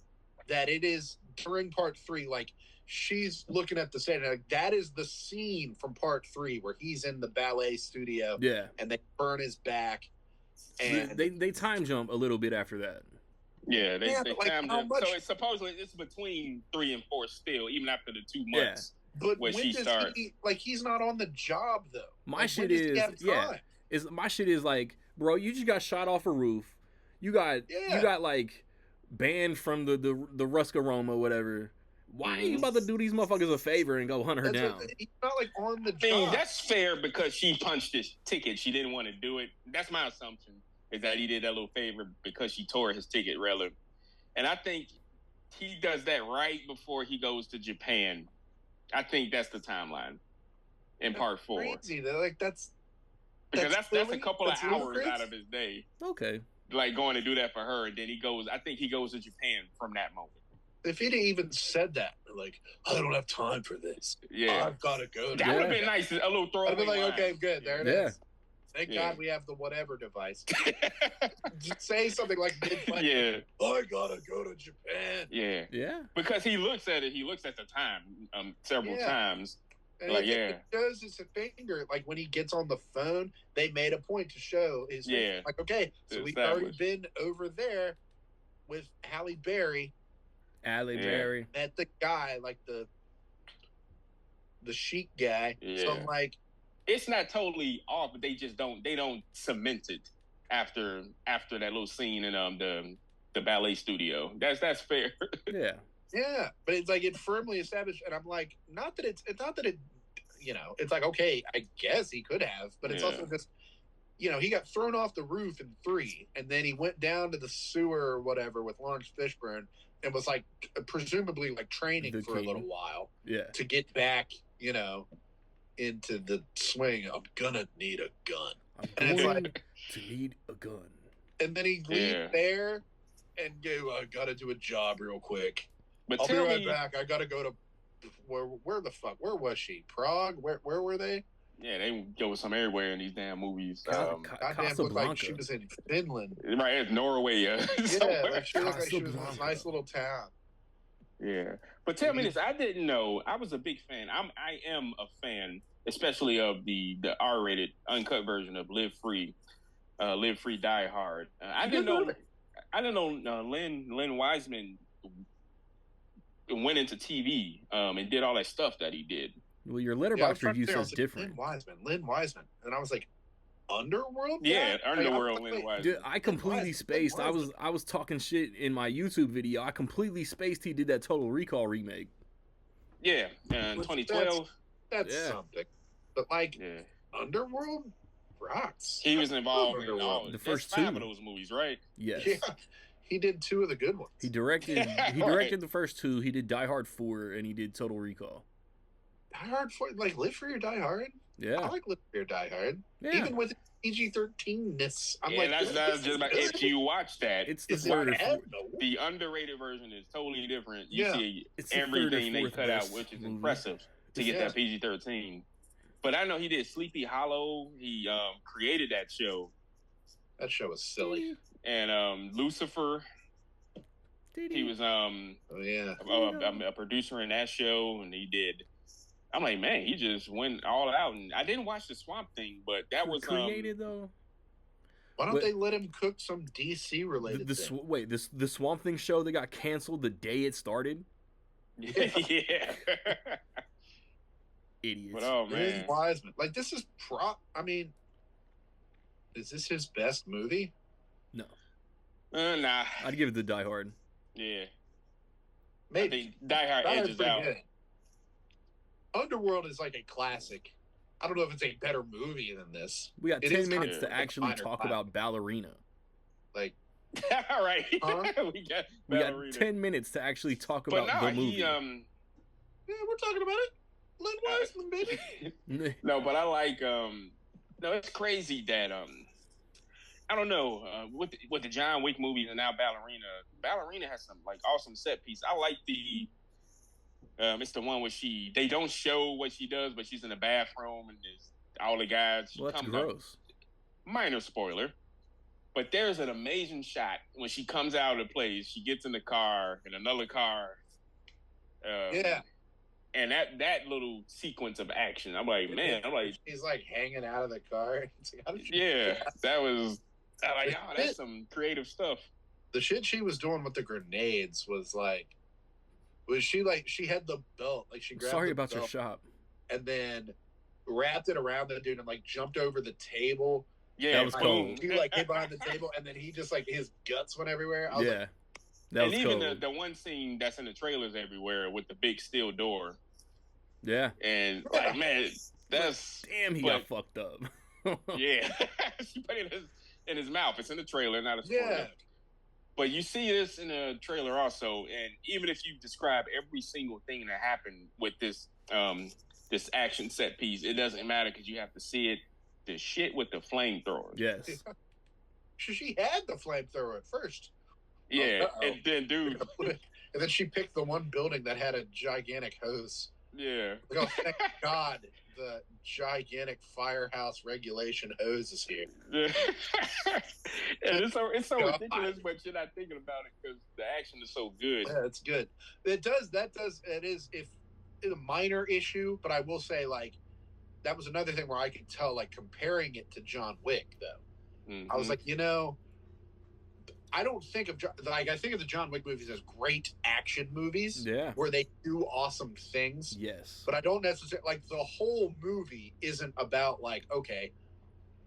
that it is during part 3. Like she's looking at the set and like that is the scene from part 3 where he's in the ballet studio. Yeah, and they burn his back. And they time jump a little bit after that. Yeah, they timed it. So it's supposedly it's between 3 and 4 still, even after the 2 months. But when she starts, he's not on the job though. My shit is like, bro, you just got shot off a roof. You got like banned from the Ruscaroma, whatever. Why are you about to do these motherfuckers a favor and go hunt her down? He's not like on the job. I mean, that's fair because she punched his ticket. She didn't want to do it. That's my assumption. Is that he did that little favor because she tore his ticket, rather. And I think he does that right before he goes to Japan. I think that's the timeline in part 4. Crazy. Like that's a couple of hours out of his day. Okay. Like going to do that for her, and then I think he goes to Japan from that moment. If he'd even said that, like, I don't have time for this. Yeah. I've got to go. That would have been nice. A little throwaway. I'd be like, okay, good. There it is. Thank Yeah. God we have the whatever device. Just say something like, yeah, I gotta go to Japan. Yeah. Yeah. Because he looks at it. He looks at the time several times, And Like, it shows his finger. Like when he gets on the phone, they made a point to show his finger. Like, okay, so we've already been over there with Halle Berry. Berry. Met the guy, like the chic guy. Yeah. So I'm like, it's not totally off, but they don't cement it after that little scene in the ballet studio. That's fair. Yeah. Yeah, but it's like it firmly established, and I'm like, it's not that it, it's like, okay, I guess he could have, but it's also just, he got thrown off the roof in 3, and then he went down to the sewer or whatever with Lawrence Fishburne, and was like, presumably like training for a little while, to get back, into the swing. I'm gonna need a gun. I'm going to need a gun. And then he leaves there and go, I gotta do a job real quick. But I'll be right back. I gotta go to where the fuck? Where was she? Prague? Where were they? Yeah, they go somewhere in these damn movies. Goddamn, looked like she was in Finland. Right, it's Norway. Yeah, like she looked like she was in this nice little town. Yeah, but tell me this: I didn't know. I was a big fan. I am a fan, especially of the R-rated uncut version of Live Free, Die Hard. I didn't know. Len Wiseman went into TV and did all that stuff that he did. Well, your Letterboxd review says different. Len Wiseman, and I was like, Underworld? Yeah, Underworld. Len Wiseman. Dude, I completely spaced. I was talking shit in my YouTube video. I completely spaced. He did that Total Recall remake. Yeah, 2012. That's something. But Underworld rocks. He was involved in all the first 5 of those movies, right? Yes. Yeah. He did 2 of the good ones. He directed. He directed the first 2. He did Die Hard 4, and he did Total Recall. Die Hard 4, like Live Free or Die Hard. Yeah, I like Live Free or Die Hard. Yeah. Even with PG-13ness, I'm like, that's just about if you watch that. It's the third or fourth. The underrated version is totally different. You see it's everything they cut out, which is impressive to get that PG-13. But I know he did Sleepy Hollow. He created that show. That show was silly. And Lucifer. He was a producer in that show, and he did. I'm like, man, he just went all out, and I didn't watch the Swamp Thing, but that was created though. Why don't they let him cook some DC related? The Swamp Thing show that got canceled the day it started. Yeah, idiots. But oh man, Wiseman, like this is I mean, is this his best movie? No. Nah. I'd give it to Die Hard. Yeah. Maybe. I think Die Hard edges out. Good. Underworld is like a classic. I don't know if it's a better movie than this. We got 10 minutes to actually talk about Ballerina. Like, all right. we got 10 minutes to actually talk about the movie. Yeah, we're talking about it. Len Wiseman, baby. No, but I like. No, it's crazy that I don't know with the John Wick movies and now Ballerina. Ballerina has some like awesome set piece. I like the. It's the one where they don't show what she does, but she's in the bathroom and there's all the guys. Well, that's gross. Minor spoiler, but there's an amazing shot when she comes out of the place. She gets in the car in another car. And that little sequence of action, I'm like, man, she's like hanging out of the car. That was. I'm like, oh, that's some creative stuff. The shit she was doing with the grenades was like. Was she like she had the belt, like she grabbed Sorry the about belt your shop, and then wrapped it around the dude and like jumped over the table. Yeah, that was cool. He like hid behind the table and then he just like his guts went everywhere. That was even cool. the one scene that's in the trailers everywhere with the big steel door. Yeah, and like man, that's damn. He got fucked up. Yeah, she put it in his mouth. It's in the trailer, not a spoiler. Yeah. But you see this in the trailer also, and even if you describe every single thing that happened with this this action set piece, it doesn't matter because you have to see it. The shit with the flamethrowers. Yes. She had the flamethrower at first. Yeah, and then dude, and then she picked the one building that had a gigantic hose. Yeah. Like, oh, thank God the gigantic firehouse regulation hose is here. Yeah. And it's so ridiculous, but you're not thinking about it because the action is so good. Yeah, it's good. It is a minor issue, but I will say, like, that was another thing where I could tell, like, comparing it to John Wick, though. I was like, I don't think of I think of the John Wick movies as great action movies, where they do awesome things. Yes, but I don't necessarily like the whole movie isn't about like, okay,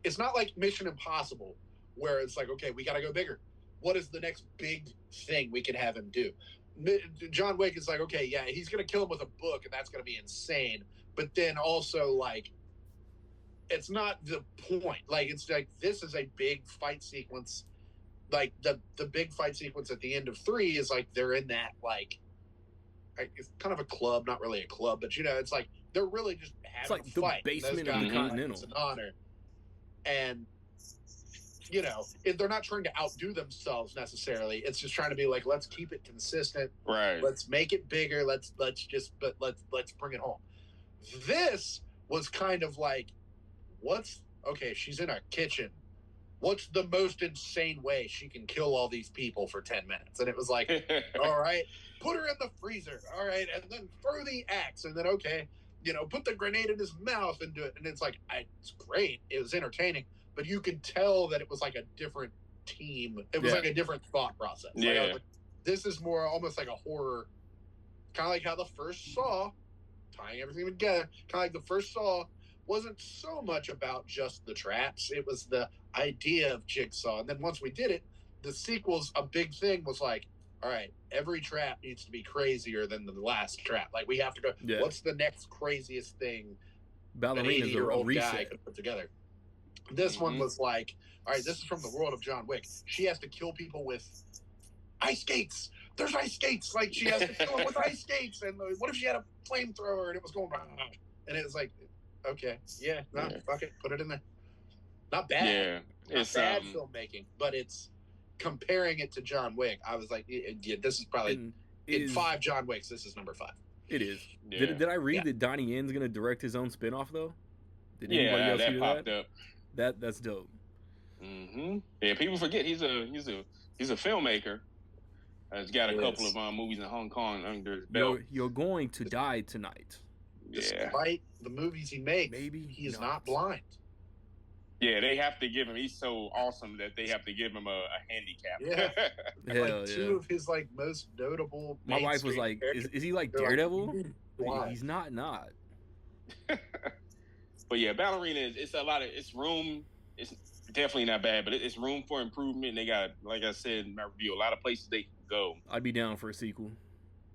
it's not like Mission Impossible where it's like, okay, we got to go bigger. What is the next big thing we can have him do? John Wick is like, okay, yeah, he's gonna kill him with a book, and that's gonna be insane. But then also like, it's not the point. Like, it's like this is a big fight sequence. Like the big fight sequence at the end of 3 is like they're in that like it's kind of a club, not really a club, but it's like they're really just having it's like a fight. The basement of the Continental. It's an honor, and they're not trying to outdo themselves necessarily. It's just trying to be like, let's keep it consistent. Right. Let's make it bigger. Let's bring it home. This was kind of like, she's in a kitchen. What's the most insane way she can kill all these people for 10 minutes? And it was like, all right, put her in the freezer. All right. And then throw the axe. And then, okay, put the grenade in his mouth and do it. And it's like, it's great. It was entertaining. But you could tell that it was like a different team. It was like a different thought process. Yeah. Like, I was like, this is more almost like a horror, kind of like how the first Saw, tying everything together, kind of like the first Saw wasn't so much about just the traps. It was the idea of Jigsaw. And then once we did it, the sequels, a big thing was like, all right, every trap needs to be crazier than the last trap. Like, we have to go, what's the next craziest thing Ballerina's an 80-year-old a guy could put together? This one was like, all right, this is from the world of John Wick. She has to kill people with ice skates. There's ice skates. Like, she has to kill them with ice skates. And what if she had a flamethrower and it was going, and it was like, okay, fuck it, put it in there. Not bad. Yeah, it's bad filmmaking, but it's comparing it to John Wick. I was like, this is probably in 5 John Wicks. This is number 5. It is. Yeah. Did I read that Donnie Yen's gonna direct his own spinoff though? Did anybody else hear popped up. That's dope. Yeah, people forget he's a filmmaker. He's got a couple of movies in Hong Kong under his belt. You're going to die tonight. Despite the movies he makes, maybe he's not blind. Yeah, they have to give him. He's so awesome that they have to give him a handicap. Yeah, like 2 of his like most notable. My wife was like, "Is he like Daredevil?" Like, he's not. But yeah, Ballerina it's a lot of room. It's definitely not bad, but it's room for improvement. They got, like I said in my review, a lot of places they can go. I'd be down for a sequel.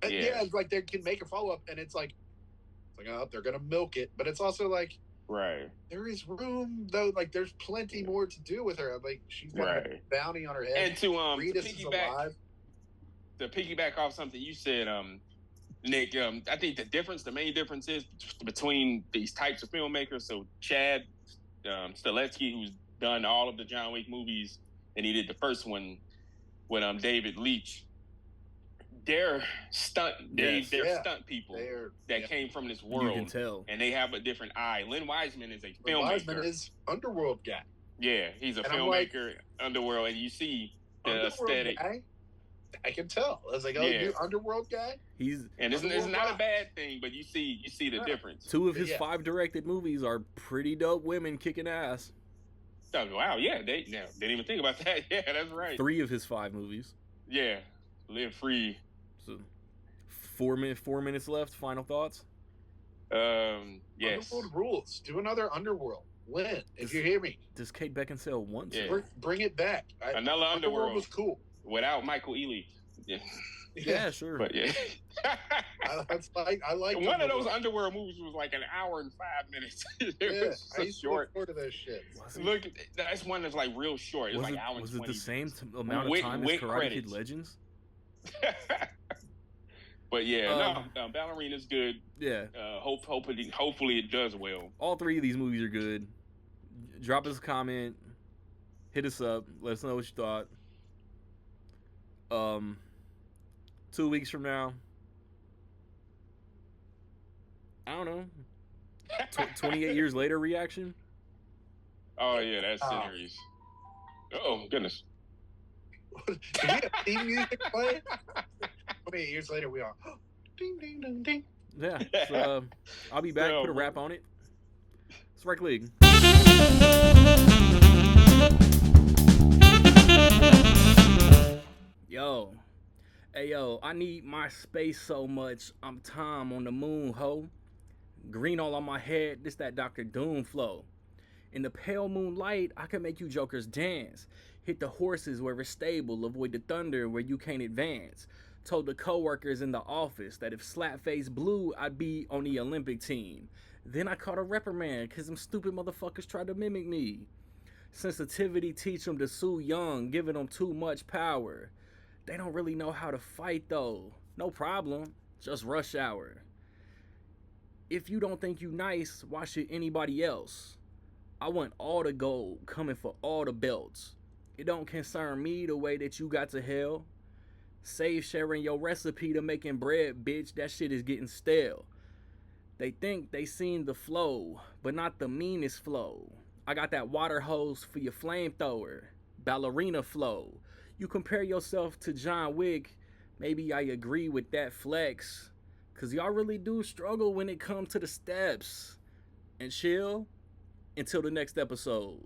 And it's like they can make a follow up, and it's like they're gonna milk it, but it's also like, right, there is room though. Like, there's plenty more to do with her. Like, she's got a bounty on her head. And to piggyback off something you said, Nick, I think the main difference is between these types of filmmakers. So Chad Stahelski, who's done all of the John Wick movies, and he did the first one with David Leitch. They're stunt people that came from this world. You can tell. And they have a different eye. Len Wiseman is a filmmaker. Len Wiseman is Underworld guy. Yeah, he's a filmmaker, Underworld, and you see the aesthetic. Guy? I can tell. I was like, you Underworld guy? It's not a bad thing, but you see the difference. 2 of his 5 directed movies are pretty dope women kicking ass. Oh, wow, yeah, they didn't even think about that. Yeah, that's right. 3 of his 5 movies. Yeah, Live Free. So, 4 minutes left. Final thoughts. Yes. Underworld rules. Do another Underworld. Win, if you hear me. Does Kate Beckinsale want to? Bring it back. Another Underworld was cool without Michael Ealy. Yeah, sure. But yeah, I like one of those Underworld movies was like an hour and 5 minutes. I used to look forward to those shit. Look, that's one that's like real short. It's like an hour and 20. Was it the same amount of time as Karate Kid Legends? But yeah, Ballerina's good. Yeah. Hopefully it does well. All 3 of these movies are good. Drop us a comment. Hit us up. Let us know what you thought. 2 weeks from now, I don't know. 28 years later reaction. Oh yeah, that's series. Oh goodness. Do we have theme music playing? 28 years later, we are ding ding ding ding. Yeah. So, I'll be back. Put a wrap on it. Strike League. Yo. Hey, yo. I need my space so much. I'm Tom on the moon, ho. Green all on my head. This that Dr. Doom flow. In the pale moonlight, I can make you jokers dance. Hit the horses where it's stable, avoid the thunder where you can't advance. Told the coworkers in the office that if Slapface blew, I'd be on the Olympic team. Then I caught a reprimand cause them stupid motherfuckers tried to mimic me. Sensitivity teach them to sue young, giving them too much power. They don't really know how to fight though. No problem, just rush hour. If you don't think you nice, why should anybody else? I want all the gold coming for all the belts. It don't concern me the way that you got to hell. Save sharing your recipe to making bread, bitch. That shit is getting stale. They think they seen the flow, but not the meanest flow. I got that water hose for your flamethrower. Ballerina flow. You compare yourself to John Wick, maybe I agree with that flex. Cause y'all really do struggle when it comes to the steps. And chill until the next episode.